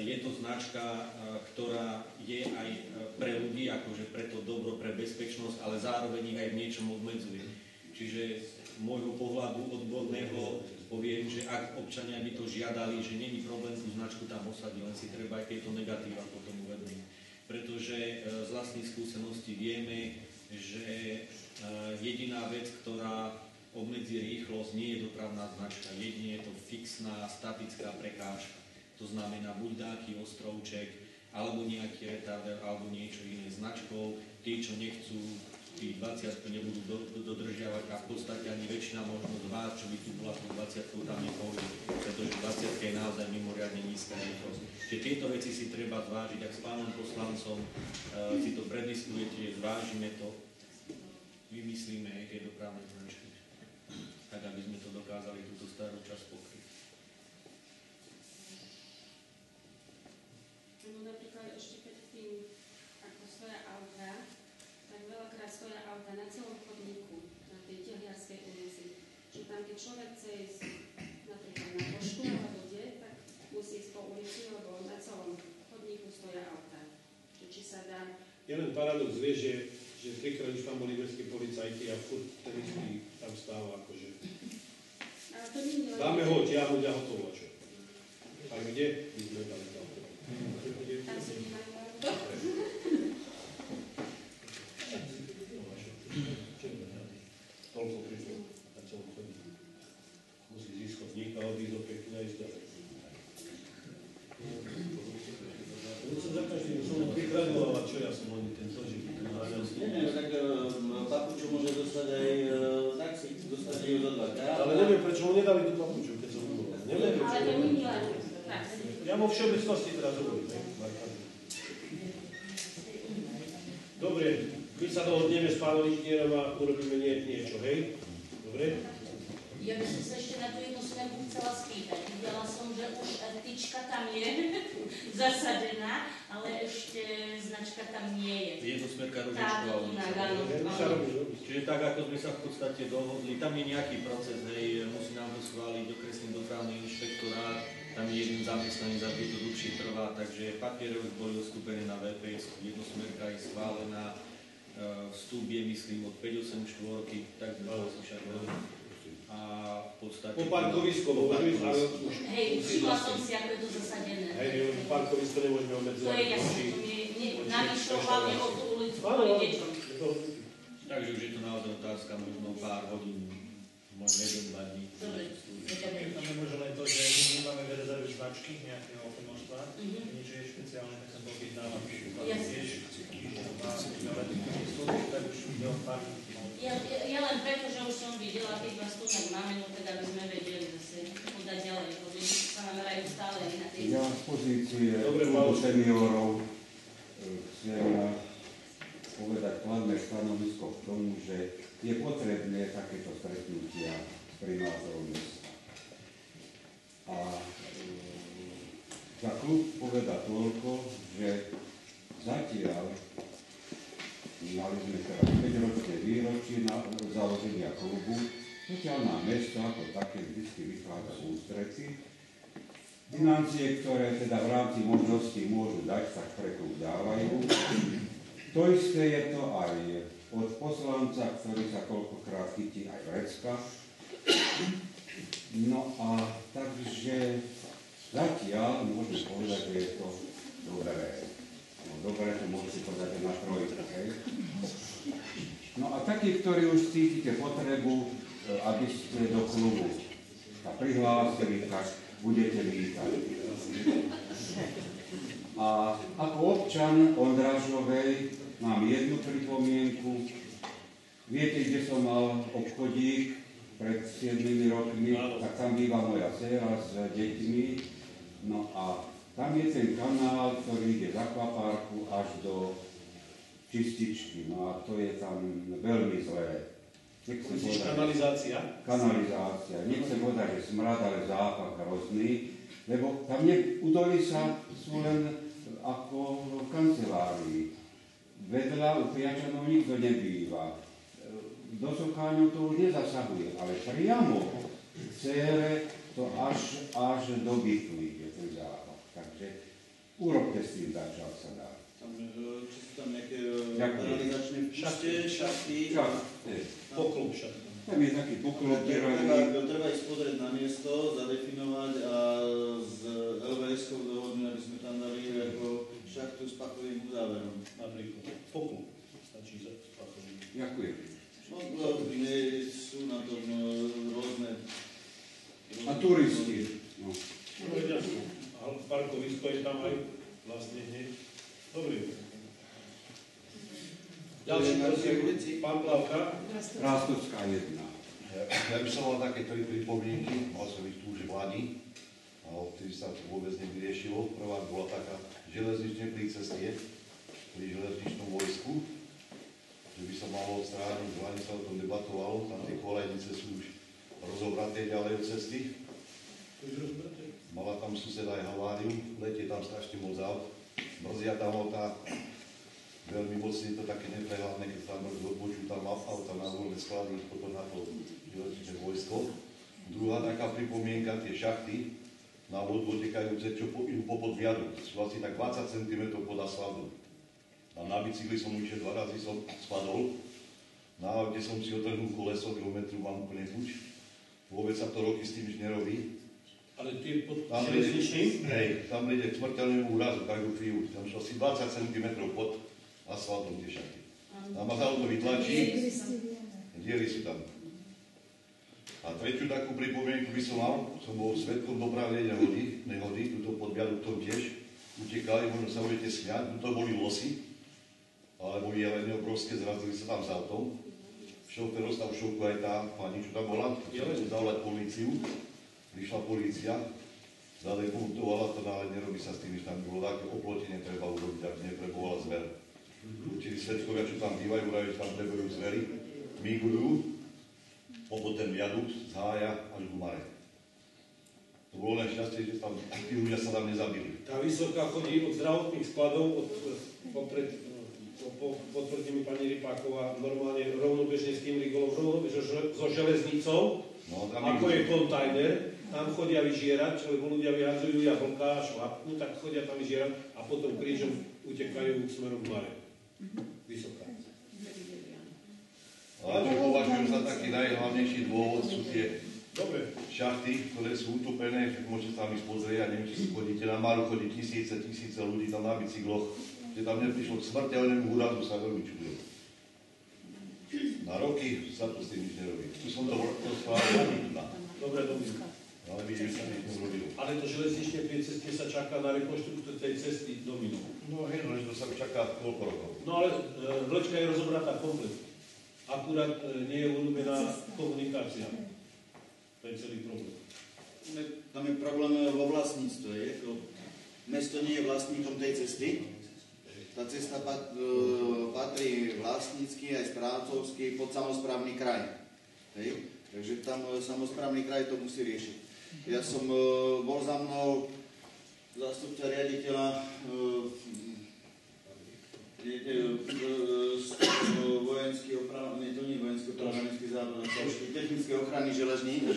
je to značka, ktorá je aj pre ľudí, akože pre to dobro, pre bezpečnosť, ale zároveň ich aj v niečom obmedzuje. Čiže z môjho pohľadu odborného poviem, že ak občania by to žiadali, že není problém tú značku tam osadiť, len si treba aj tieto negatíva potom uvedomiť. Pretože z vlastných skúseností vieme, že jediná vec, ktorá obmedzí rýchlosť, nie je dopravná značka. Jedine je to fixná, statická prekážka. To znamená buď dáky ostrovček, alebo nejaký retarder, alebo niečo iné značkou. Tí, čo nechcú, tí 20 nebudú dodržiavať a v podstate ani väčšina možno z vás, čo by tu bola tú 20 tam nepôjde, pretože 20 je naozaj mimoriadne nízka rýchlosť. Čiže tieto veci si treba zvážiť, ak s pánom poslancom si to prediskujete, zvážime to, vymyslíme aj tie dopravné značky, tak aby sme to dokázali túto starú časť pokryť. No napríklad ešte pred tým, ako stoja auta, tak veľakrát stoja auta na celom chodníku, na tej Tehliarskej ulici. Že tam, keď človek chce ísť napríklad na poštu alebo kde, tak musí ísť po ulici, lebo na celom chodníku stoja auta. Či sa dá... Je len paradox, vieš, že trikrát už tam boli mestskí policajti a furt ten istý tam stáva akože. Ale to nie je... Dáme ho tiahnuť a hotovo, čo? A kde? My sme dali tam. Tam si nemajú Toľko prišlo na celom chodníku. Musí zísť chodník a odísť opäť na ísť ďalej. Za každým som pripraviloval, čo ja som oni ten složik. Nie, tak papuču môže dostať aj taxík, dostať ju do 2K. Ale neviem, prečo mu nedali tú papuču, keď som bol. Neviem, prečo. Ale to nie je len. Ja vo všeobecnosti teraz hovorím, ne? Dobre, my sa dohodneme s pánom inžinierom a urobíme niečo, hej? Dobre? Ja by som sa ešte na tú jednu smerku chcela spýtať. Videla som, že už tyčka tam je zasadená, ale ešte značka tam nie je. Jednosmerka Ružičková ulica. Čiže tak, ako sme sa v podstate dohodli, tam je nejaký proces, hej, musí nám ho schváliť okresný dopravný inšpektorát, tam je jeden zamestnanec, za to dlhšie trvá, takže papiere už boli odstúpené na VPS, jednosmerka je schválená, vstup je, myslím, od 584, tak sme sa však a v podstate... Po parkovisko môžeme ísť, ale už... Hej, všimla som si, ako je to zasadené. Hej, parkovisko nemôžeme obmedzovať. To je jasné, to mi navyšlo hlavne o tú ulicu kvôli deťom. Takže už je to naozaj otázka možno pár hodín, možno 1-2 dní. Dobre. Tam je možno len to, že my nemáme v rezerve značky nejakého množstva, nič je špeciálne, tak som objednávam tiež, tak už ide o pár. Ja len preto, že už som videla, keď vás tu máme, no teda by sme vedeli zase podať ďalej, lebo sa namerajú stále na tej... Ja z pozície klubu seniorov chcem povedať kladné stanovisko k tomu, že je potrebné takéto stretnutia s primátorom mesta. A za klub poveda toľko, že zatiaľ mali sme teraz 5-ročné výročie na založenia klubu, zatiaľ nám mesto ako také vždy vychádza v ústrety. Financie, ktoré teda v rámci možností môžu dať, tak pre klub dávajú. To isté je to aj od poslanca, ktorý sa koľkokrát chytí aj vrecka. No a takže zatiaľ môžem povedať, že je to dobré. No dobre, to môžete povedať na trojku, hej? No a takí, ktorí už cítite potrebu, aby ste do klubu sa prihlásili, tak budete vítať. A ako občan Ondrážovej mám jednu pripomienku. Viete, kde som mal obchodík pred 7 rokmi, tak tam býva moja dcéra s deťmi. No a tam je ten kanál, ktorý ide za Kvapárku až do Čističky. No a to je tam veľmi zlé. Kanalizácia? Kanalizácia. Nechcem povedať, že smrad, ale zápach hrozný. Lebo tam údoly sa sú len ako v kancelárii. Vedľa u Piačanov nikto nebýva. Do Socháňov to už nezasahuje, ale priamo v Cére to až do bytu ide ten zápach. Takže urobte s tým tak, čo sa dá. Či sú tam nejaké kanalizačné šachty? Poklub šat. Tam je taký poklub, treba ísť pozrieť na miesto, zadefinovať a s LVS-kou dohodnúť, aby sme tam dali ako šachtu s pachovým uzáverom. Napríklad poklub stačí za pachovým. Ďakujem. No, sú na tom rôzne... A turisti. No. A parkovisko je tam aj vlastne hneď. Dobrý. Ďalší prosím, pán Plavka. Rástovská 1. Ja by som mal také 3 pripomienky, mal som ich tu už v Lani, a odtedy sa to vôbec nevyriešilo. Prvá bola taká železnične pri ceste, pri železničnom vojsku, že by sa malo odstrániť, v Lani sa o tom debatovalo, tam tie kolejnice sú už rozobraté ďalej od cesty. Mala tam suseda aj haváriu, letie tam strašne moc aut, Mrzia tam tá veľmi mocne to také neprehľadné, keď sa tam odbočujú tam auta na voľné sklady, potom na to železničné vojsko. Druhá taká pripomienka, tie šachty na vodu otekajúce, čo idú popod viadukt, sú asi tak 20 cm pod asfaltom. A na bicykli som išiel 2 razy, som spadol. Na aute som si otrhnul koleso, kilometru mám úplne puč. Vôbec sa to roky s tým už nerobí. Ale ty pod železničným? Hej, tam príde k smrteľnému úrazu každú chvíľu. Tam sú asi 20 cm pod asfaltom tie šachty. Tam ma za auto vytlačí, diery sú tam. A tretiu takú pripomienku by som mal, som bol svedkom dopravnej nehody, tuto pod viaduktom tiež utekali, možno sa budete smiať, tuto boli losy, ale boli jelene obrovské, zrazili sa tam s autom. Šofér ostal v šoku aj tá pani, čo tam bola, chcela zavolať políciu, prišla polícia, zademontovala to, ale nerobí sa s tým, že tam bolo také oplotenie treba urobiť, aby neprebovala zver. Určili svedkovia, čo tam bývajú, že tam prebujú zvery, migrujú, popod ten viadukt z Hája až k Mare. To bolo len šťastie, že tam tí ľudia sa tam nezabili. Tá vysoká chodí od zdravotných skladov, potvrdí mi pani Rypáková, normálne rovnobežne s tým rigolom, rovnobežne so železnicou, no, ako je kontajner, tam chodia vyžierať, lebo ľudia vyhadzujú jablká a šlapku, tak chodia tam vyžierať a potom krížom utekajú smerom k Mare. Vysoká. Ale čo považujem za taký najhlavnejší dôvod sú tie šachty, ktoré sú utopené, môžete tam ísť pozrieť, neviem, či si chodíte na Maru, chodí tisíce ľudí tam na bicykloch, že tam neprišlo k smrteľnému úrazu, sa veľmi čudujem. Na roky sa to s tým nič nerobí. Tu som to rozprával ani tu na. Dobre, dobre. Ale vidíš, sa nič nerobilo. Ale to železničné pri ceste sa čaká na rekonštrukciu tej cesty do Minu. No hej, no, to sa čaká koľko rokov. No ale vlečka je rozobratá komplet. Akurát nie je urobená komunikácia. To je celý problém. Tam je problém vo vlastníctve. Mesto nie je vlastníkom tej cesty. Tá cesta patrí vlastnícky aj správcovsky pod samosprávny kraj. Hej? Takže tam samosprávny kraj to musí riešiť. Ja som bol za mnou zástupca riaditeľa vojenský opravný, to nie vojenský opravnícky závod, technické ochrany železníc,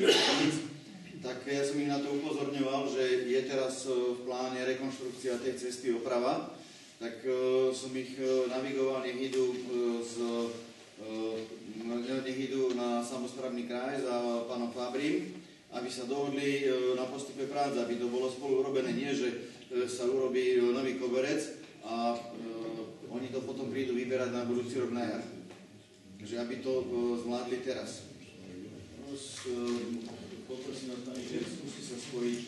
tak ja som ich na to upozorňoval, že je teraz v pláne rekonštrukcia tej cesty oprava, tak som ich navigoval, nech idú na samosprávny kraj za pánom Fabrim, aby sa dohodli na postupe prác, aby to bolo spolu urobené, nie že sa urobí nový koberec a oni to potom prídu vyberať na budúci rok na jar. Takže aby to zvládli teraz. Poprosím vás, pani, že skúsi sa spojiť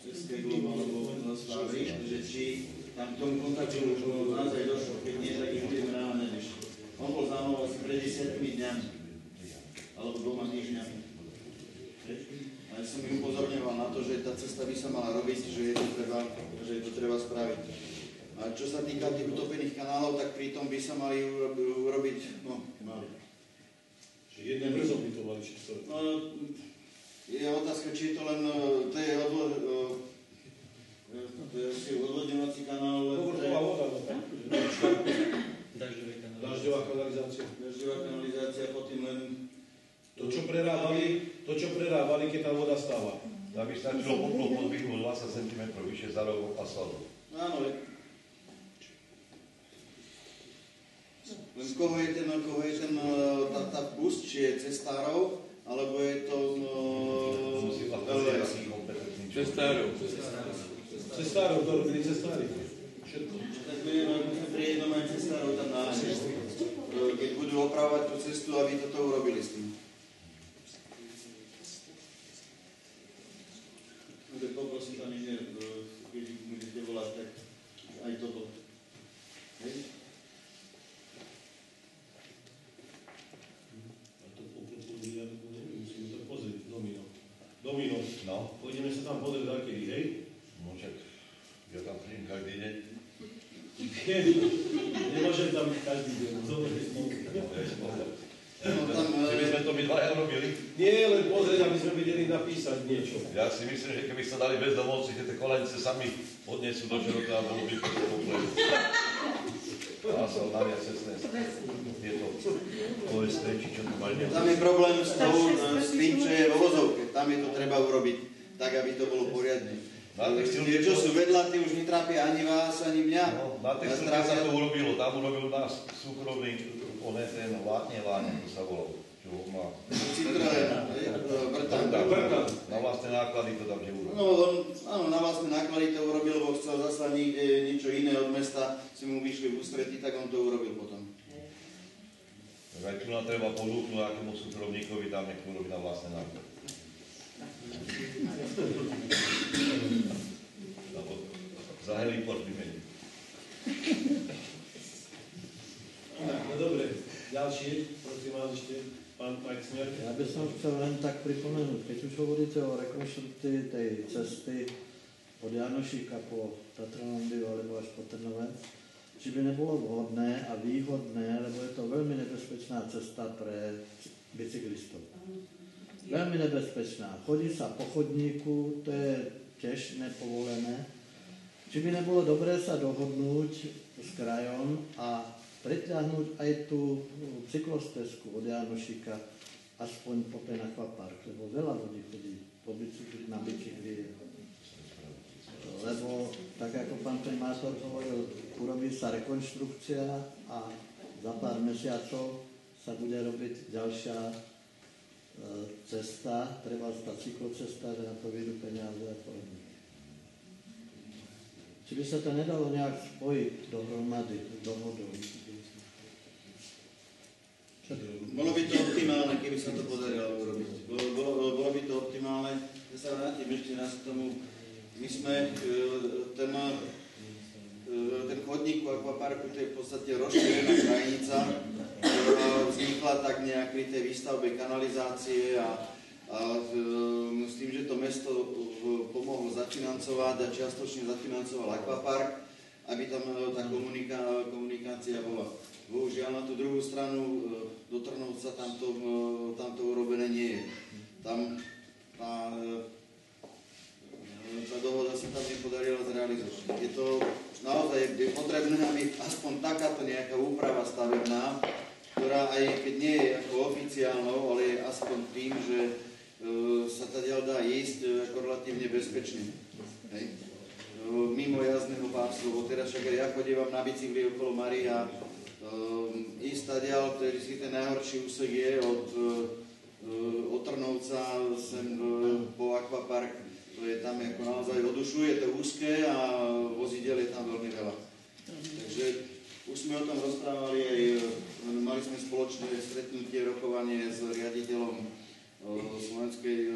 cez Keglom alebo s Fabri, že či tam k tomu kontaktu naozaj došlo, keď nie, tak ich budeme ráno nevyšli. On bol za mnou asi pred 10 dňami, alebo 2 týždňami. A ja som ich upozorňoval na to, že tá cesta by sa mala robiť, že je to treba spraviť. A čo sa týka tých utopených kanálov, tak pritom by sa mali urobiť, Čiže jeden brzom by to mali všetko. No, je otázka, či je to len, to je odvodňovací kanál. Povrchová voda, dažďová kanalizácia. Dažďová kanalizácia, potom len to, čo prerábali, keď tam voda stáva. Aby stačilo poplov podvihu 20 cm vyššie za rok asfaltu. Áno, len koho je ten tá pust, či je cestárov, alebo je to LVS. Cestárov, to robili cestári. Všetko. Tak my pri jednom aj cestárov tam dáme. Keď budú opravovať tú cestu, aby toto urobili s tým. Poprosím tam, že keď budete volať, tak aj toto. Hej? Domino. No. Pôjdeme sa tam pozrieť akedy, hej? No čak, ja tam príjem každý deň. Nemôžem tam byť každý deň. Že by sme to my dvaja robili? Nie, len pozrieť, aby sme vedeli napísať niečo. Ja si myslím, že keby sa dali bezdomovci, že tie kolenice sami odnesú do života a bolo by to úplne. A som navia cestné. Tieto OST, či čo tu mali. Tam je problém s tým, čo je vo vozovke. Tam je to treba urobiť tak, aby to bolo poriadne. Tie, čo sú vedľa, tie už netrápia ani vás, ani mňa. No, na textilke sa to urobilo. Tam urobil nás súkromný, ten Láne, to sa volalo. Čo má... Brtán. Na vlastné náklady to tam že urobil. No, áno, na vlastné náklady to urobil, lebo chcel zasa niekde niečo iné od mesta, si mu vyšli v ústretí, tak on to urobil potom. Tak aj tu nám treba ponúknuť akému súkromníkovi, tam nech to robí na vlastné náklady. Za heliport vymeniť. No dobre, ďalší, prosím vás ešte, pán Pajcner. Ja by som chcel len tak pripomenúť, keď už hovoríte o rekonštrukcii tej cesty od Janošíka po Tatralandiu alebo až po Trnovec, či by nebolo vhodné a výhodné, lebo je to veľmi nebezpečná cesta pre bicyklistov. Veľmi nebezpečná. Chodí sa po chodníku, to je tiež nepovolené. Či by nebolo dobré sa dohodnúť s krajom a pretiahnuť aj tú cyklostezku od Janošíka aspoň po ten akvapark, lebo veľa ľudí chodí po bicykli, na bicykli. Lebo, tak ako pán primátor hovoril, urobí sa rekonštrukcia a za pár mesiacov sa bude robiť ďalšia cesta, treba tá cyklocesta, že na to vyjdú peniaze a podobne. Či by sa to nedalo nejak spojiť dohromady, dohodou? Bolo by to optimálne, keby sa to podarilo urobiť. Bolo by to optimálne. Ja sa vrátim ešte raz k tomu. My sme ten chodník v akvaparku, to je v podstate rozšírená krajinica, ktorá vznikla tak nejak pri tej výstavbe kanalizácie a s tým, že to mesto pomohlo zafinancovať a čiastočne zafinancoval akvapark, aby tam tá komunikácia bola. Bohužiaľ na tú druhú stranu do Trnovca tamto urobené nie je. Tam tá dohoda sa tam nepodarila zrealizovať. Je to naozaj potrebné, aby aspoň takáto nejaká úprava stavebná, ktorá aj keď nie je ako oficiálnou, ale je aspoň tým, že sa tadiaľ dá ísť ako relatívne bezpečne. Hej. Mimo jazdného pásu, lebo teraz však aj ja chodívam na bicykli okolo Mary a ísť tadiaľ, ktorý si ten najhorší úsek je od Trnovca sem po akvapark, to je tam ako naozaj odušuje, to úzke a vozidel je tam veľmi veľa. Takže už sme o tom rozprávali aj, mali sme spoločné stretnutie, rokovanie s riaditeľom Slovenskej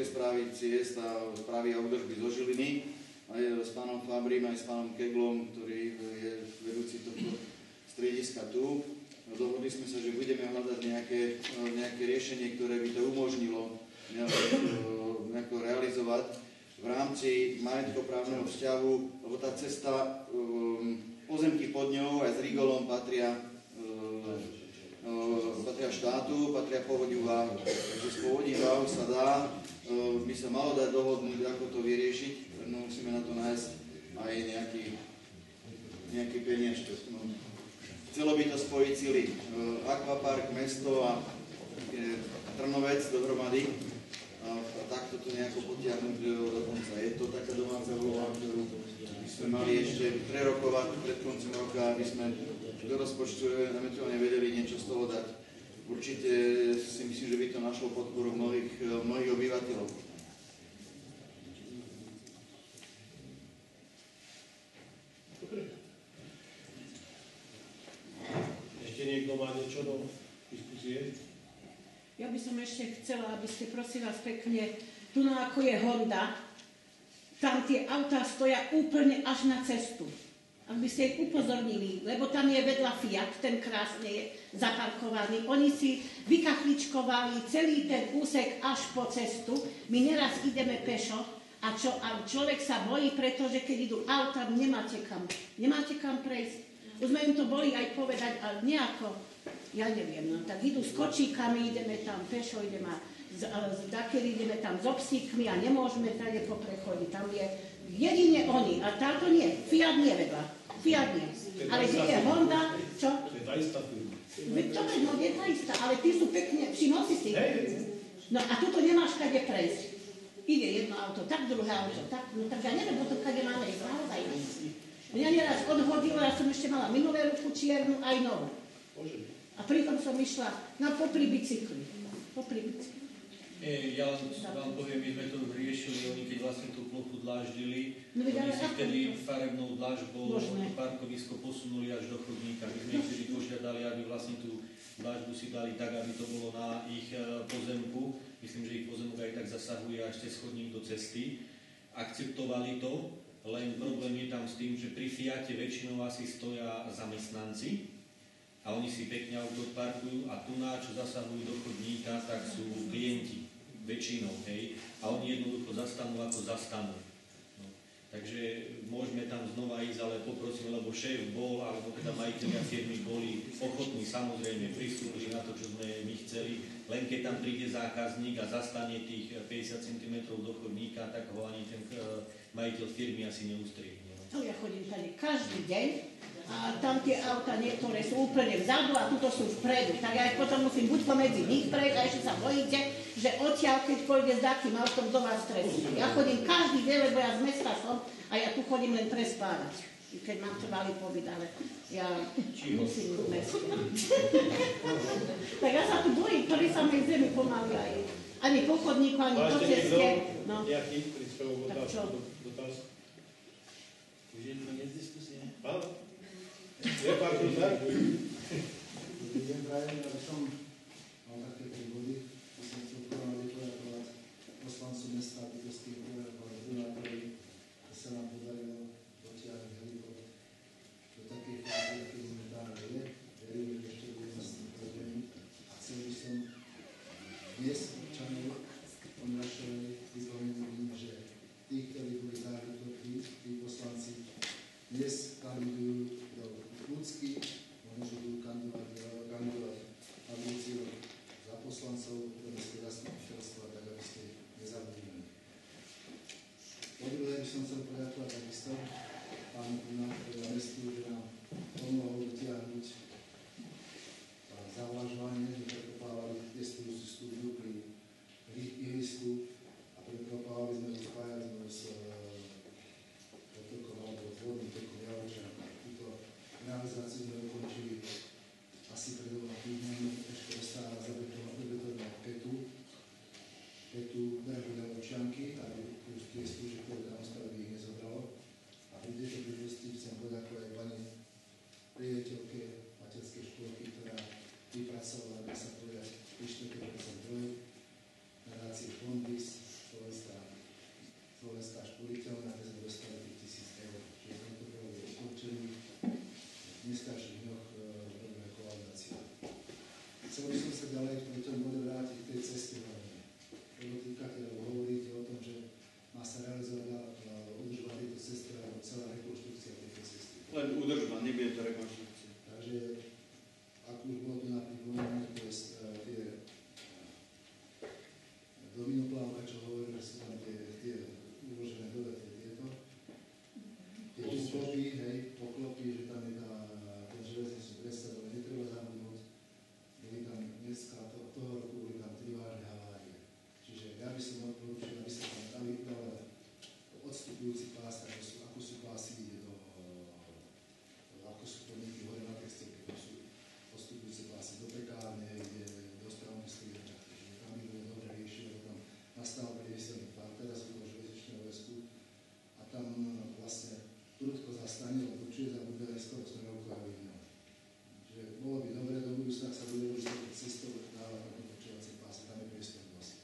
správy ciest a správy a údržby zo Žiliny, aj s pánom Fabrim, aj s pánom Keglom, ktorý je vedúci tohto strediska tu. Dohodli sme sa, že budeme hľadať nejaké riešenie, ktoré by to umožnilo nejako realizovať v rámci majetkoprávneho vzťahu, lebo tá cesta, pozemky pod ňou aj s Rigolom patria štátu, patria Povodí Váhu. Takže z Povodí Váhu sa dá, by sa malo dať dohodnúť, ako to vyriešiť, no musíme na to nájsť aj nejaký peniaž. No. Chcelo by to spojiť sily akvapark, mesto a Trnovec dohromady a takto to nejako potiahnuť do konca. Je to taká domáca úloha, ktorú by sme mali ešte prerokovať pred koncom roka, aby sme do rozpočtu eventuálne vedeli niečo z toho dať. Určite si myslím, že by to našlo podporu mnohých obyvateľov. Ešte niekto má niečo do diskusie? Ja by som ešte chcela, aby ste prosím vás pekne, tu ako je Honda, tam tie autá stoja úplne až na cestu. Aby ste ich upozornili, lebo tam je vedľa Fiat, ten krásne je zaparkovaný. Oni si vykachličkovali celý ten úsek až po cestu. My neraz ideme pešo a človek sa bojí, pretože keď idú auta, nemáte kam prejsť. Už sme im to boli aj povedať, ale nejako. ja neviem, no tak idú s kočíkami, ideme tam pešo, ideme dakedy ideme tam s obsíkmi a nemôžeme tady po prechode. Tam je jedine oni, a táto nie, Fiat nie vedľa. Fiat nie. Ale kde je Honda, čo? To je tá istá firma. Dobre, no je tá istá, ale tí sú pekne, všimol si si. No a tuto nemáš kade prejsť. Ide jedno auto, tak druhé auto, tak, no tak ja neviem, potom kade máme ísť, naozaj. Mňa nieraz odhodilo, ja som ešte mala minulé ruku čiernu, aj novú. A pritom som išla popri bicykli. Ja vám poviem, my sme to riešili, oni keď vlastne tú plochu dláždili, no, oni si vtedy farebnou dlážbou parkovisko posunuli až do chodníka. My sme ich vtedy požiadali, aby vlastne tú dlážbu si dali tak, aby to bolo na ich pozemku. Myslím, že ich pozemok aj tak zasahuje až cez chodník do cesty. Akceptovali to, len problém je tam s tým, že pri Fiate väčšinou asi stoja zamestnanci, a oni si pekne auto odparkujú a tu na čo zasahujú do chodníka, tak sú klienti, väčšinou, hej, a oni jednoducho zastanú ako zastanú. No. Takže môžeme tam znova ísť, ale poprosím, lebo šéf bol, alebo teda majiteľia firmy boli ochotní, samozrejme, pristúpili na to, čo sme my chceli, len keď tam príde zákazník a zastane tých 50 cm do chodníka, tak ho ani ten majiteľ firmy asi neustrie. No ja chodím tady každý deň, a tam tie auta niektoré sú úplne vzadu a tuto sú vpredu. Tak ja potom musím buď pomedzi nich prejsť a ešte sa bojíte, že odtiaľ, keď pôjde s takým autom, do vás stresí. Ja chodím každý deň, lebo ja z mesta som a ja tu chodím len prespávať. Keď mám trvalý pobyt, ale ja musím v meste. Tak ja sa tu bojím, ktorý sa mi zemi pomaly aj ani po chodníku, ani po ceste. No. Nejaký príspevok dotaz? Už je to koniec diskusie? Áno. Je pár príspevok? Dobrý deň, prajem, ja by som mal také 3 body. By som chcel prvom poďakovať poslancu mesta Bytovských primátorov, že sa nám podarilo dotiahnuť heliport do takej fázy, aký momentálne je. Verím, že ešte bude vlastne problémy. A chcel by som dnes občanov Ondrášovej pripomenúť, že tí, ktorí boli zahrnutí, tí poslanci, dnes kandidujú do ľudských, môžu budú kandidovať na budúci rok za poslancov do mestského zastupiteľstva, tak aby ste nezabudli. Po druhé by som chcel poďakovať takisto pánu primátorovi a mestu, že nám pomohol dotiahnuť zavlažovanie, že prekopávali testujúcu štúdiu pri ihrisku a prekopávali sme to spájali s potokom alebo vodným tokom Javočanka. Túto realizáciu sme ukončili asi pred 2 týždňami, ešte ostáva zabetonovanú petu berhu Javočanky, aby už tie stúže, ktoré tam ostali, ich nezobralo. A pri tejto príležitosti chcem poďakovať pani riaditeľke materskej škôlky, ktorá vypracovala, aby sa povedať, prišli 5% projekt, nadácie Fondis, Slovenská školiteľná, kde sme dostali 5 000 eur. Čiže tento projekt je ukončený v dneskajších dňoch robíme kolaudáciu. Chcel by som sa ďalej v tomto bode vrátiť k tej ceste hlavne. Podotýkate alebo hovoríte o tom, že má sa realizovať údržba tejto cesty alebo celá rekonštrukcia tejto cesty. Len údržba, nebude to rekonštrukcia. Takže, ak už bolo tu napríklad, tie dominoplávka, čo hovoríme, sú tam tie uložené dole, tieto. Tie poklopy, hej, poklopy, že tam je ten železničný presad, ale netreba zabudnúť. Boli tam dneska, toho roku boli tam 3 vážne havárie. Čiže ja by som odporúčil, aby sa tam dali odstupujúci pás, ako sú pásy ako sú podniky hore na textilke, to sú odstupujúce pásy do pekárne, do stránky striedača. Čiže tam by bolo dobre riešiť, tam nastal priemyselný park, teraz bolo železničného väzku a tam vlastne prudko zastane, lebo určite zabudne aj skoro smerovku a vidno. Čiže bolo by dobre, do budúcna sa bude robiť takú cestou dávať na tom počúvací pás, tam je priestor dosť.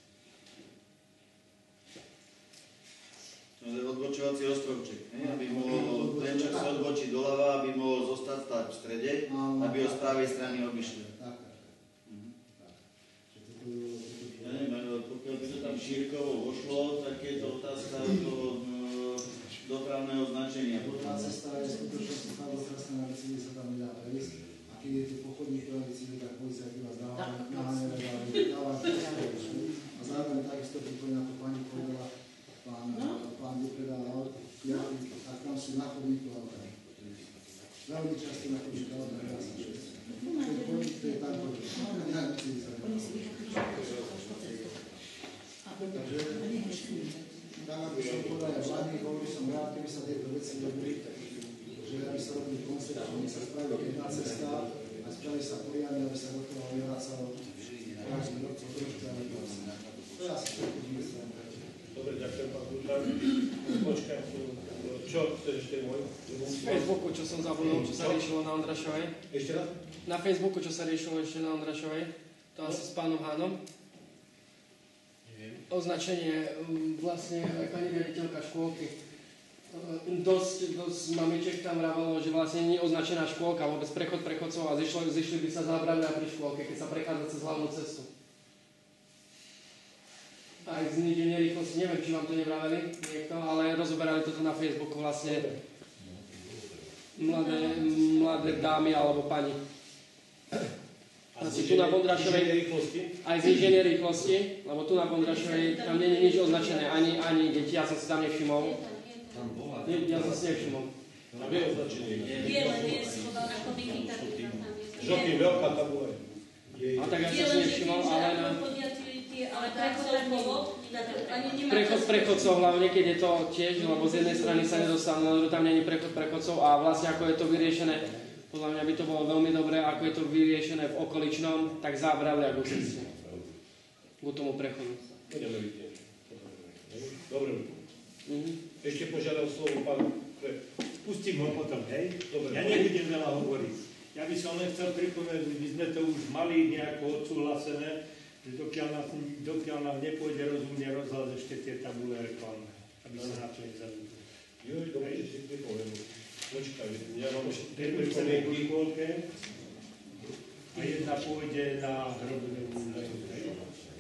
Odbočovací ostrovček, aby mohol ten čas sa odbočiť doľava, aby mohol zostať stáť v strede, aby ho z pravej strany obišli. Tak. Ja neviem, pokiaľ by to tam šírkovo vošlo, tak je to otázka toho dopravného značenia. Tá cesta je skutočne stále krásna na bicykli, sa tam nedá prejsť a keď je tu pochodník na bicykli, tak spraví pekná cesta a spraví sa poriadne, aby sa do toho nevracalo každý rok co trošku, ale to je asi všetko myslím. Dobre, ďakujem, pán Kultár. Počkaj, čo chceš ešte môj? Z Facebooku, čo som zabudol, čo sa riešilo na Ondrašovej. Ešte raz? Na Facebooku, čo sa riešilo ešte na Ondrašovej. To asi s pánom Hánom. Označenie vlastne pani riaditeľka škôlky. Dosť mamiček tam vravalo, že vlastne nie je označená škôlka, vôbec prechod prechodcov a zišli by sa zábravia pri škôlke, keď sa prechádza cez hlavnú cestu. Aj zníženie rýchlosti, neviem, či vám to nevraveli niekto, ale rozoberali toto na Facebooku vlastne mladé dámy alebo pani. Asi tu na Bondrašovej aj zníženie rýchlosti, lebo tu na Bondrašovej tam nie je nič označené, ani deti, ja som si tam nevšimol. Ja som si nevšimol. Tam je označenie. Je, len je schoda ako digitálne. Žltý, veľká tabule. A tak ja som si nevšimol, ale prechod prechodcov, hlavne keď je to tiež, lebo z jednej strany sa nedostanú, tam nie je prechod prechodcov a vlastne ako je to vyriešené, podľa mňa by to bolo veľmi dobré, ako je to vyriešené v okoličnom, tak zábravli ako ceste k tomu prechodu. Budeme vidieť. Dobre. Ešte požiadal slovo pán. Pustím ho potom, hej? Dobre, ja nebudem veľa hovoriť. Ja by som len chcel pripomenúť, my sme to už mali nejako odsúhlasené, že dokiaľ nám nepôjde rozumne rozhľad ešte tie tabule reklamné, aby sa na to nezabudli. Jo, dobre, že si pripomenú. Počkaj, ja mám ešte tie pripomienky v škôlke a jedna pôjde na hrobnú.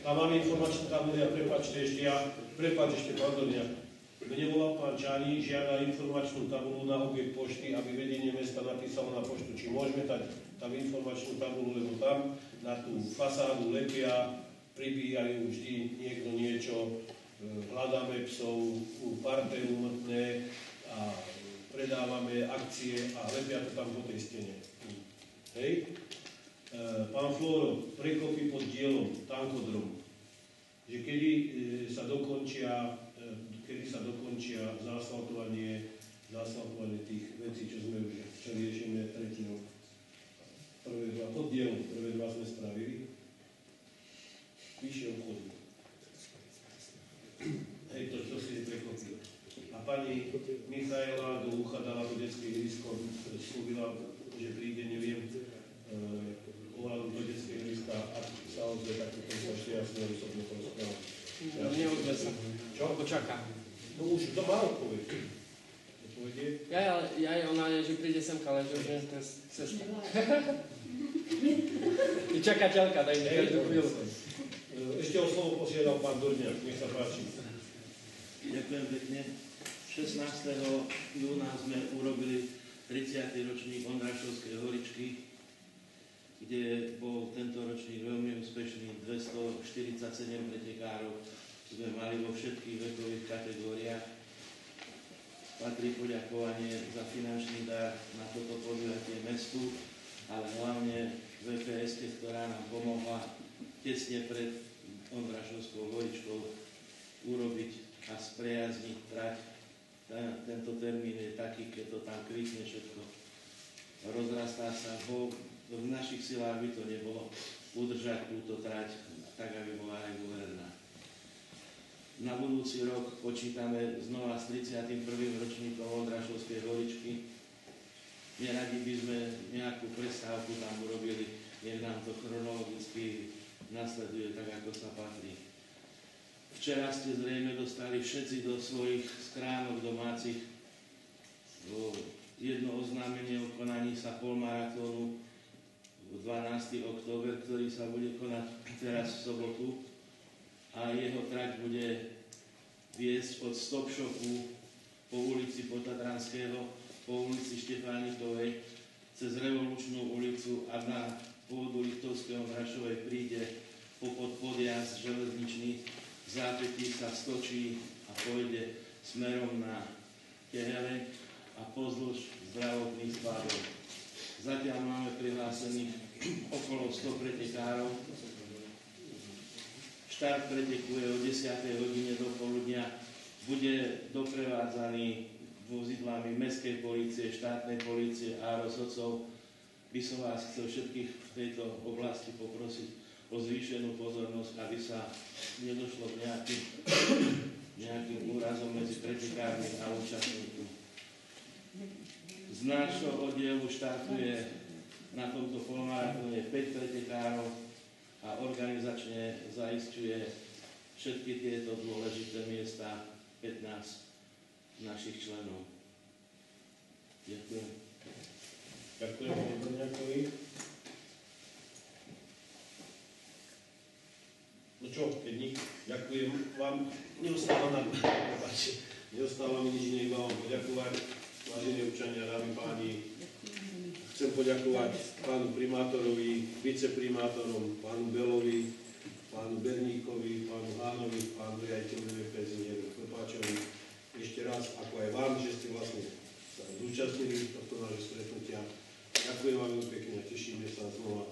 Tam máme informačnú tabulu, prepáč ešte, pardon, mne volal pán Čani, žiada informačnú tabulu na objekt pošty, aby vedenie mesta napísalo na poštu, či môžeme dať tam informačnú tabulu, lebo tam na tú fasádu lepia, pribíjajú vždy niekto niečo, hľadáme psov, parté úmrtné a predávame akcie a lepia to tam po tej stene. Hej? Pán Flóro, prekopy pod dielom, tankodromu, že kedy sa dokončia zaasfaltovanie tých vecí, čo sme už riešime tretinu. Prvé dva pod dielom, prvé dva sme spravili. Vyššie obchody. Hej, to si prekopil. A pani Michaela do ucha dala do detskej ihrisko, slúbila, že príde, neviem, ohľadom do detskej ihriska a sa ozve, tak potom sa ešte jasne osobne porozprávam. Neozve sa. Čo? Počaká. No už to má odpoveď. Ja, ona je, že príde semka, ale že už je cesta. Je čakateľka, daj mi každú chvíľu. Ešte o slovo posiedal pán Durňák, nech sa páči. Ďakujem pekne. 16. júna sme urobili 30. ročník Ondrašovskej horičky, kde bol tento ročník veľmi úspešný, 247 pretekárov sme mali vo všetkých vekových kategóriách. Patrí poďakovanie za finančný dar na toto podujatie mestu, ale hlavne VPS, ktorá nám pomohla tesne pred Ondrašovskou horičkou urobiť a sprejazniť trať. Tento termín je taký, keď to tam kvitne všetko, rozrastá sa, v našich silách by to nebolo udržať túto trať tak, aby bola regulérna. Na budúci rok počítame znova s 31. ročníkom Ondrašovskej horičky. Neradi by sme nejakú prestávku tam urobili, nech nám to chronologicky nasleduje tak, ako sa patrí. Včera ste zrejme dostali všetci do svojich schránok domácich jedno oznámenie o konaní sa polmaratónu 12. október, ktorý sa bude konať teraz v sobotu a jeho trať bude viesť od Stop Shopu po ulici Potatranského, po ulici Štefánikovej, cez Revolučnú ulicu a na pôdu Liptovského Ondrašovej príde popod podjazd železničný, v zápätí sa stočí a pôjde smerom na Kehele a pozdĺž zdravotných skladov. Zatiaľ máme prihlásených okolo 100 pretekárov. Štart preteku je o 10. hodine do poludnia. Bude doprevádzaný vozidlami mestskej polície, štátnej polície a rozhodcov by som vás chcel všetkých v tejto oblasti poprosiť o zvýšenú pozornosť, aby sa nedošlo k nejakým úrazom medzi pretekármi a účastníkmi. Z nášho oddielu štartuje na tomto polmaratóne 5 pretekárov a organizačne zaisťuje všetky tieto dôležité miesta 15 našich členov. Ďakujem. Ďakujem pani Brňákovi. No čo, keď ďakujem vám, neostáva mi nič iné, iba vám poďakovať. Vážení občania, dámy páni, chcem poďakovať pánu primátorovi, viceprimátorom, pánu Belovi, pánu Berníkovi, pánu Hánovi, pánu riaditeľovi inžinieru Klepáčovi. Ešte raz, ako aj vám, že ste vlastne sa zúčastnili tohto nášho stretnutia. Ďakujem vám veľmi pekne a tešíme sa znova.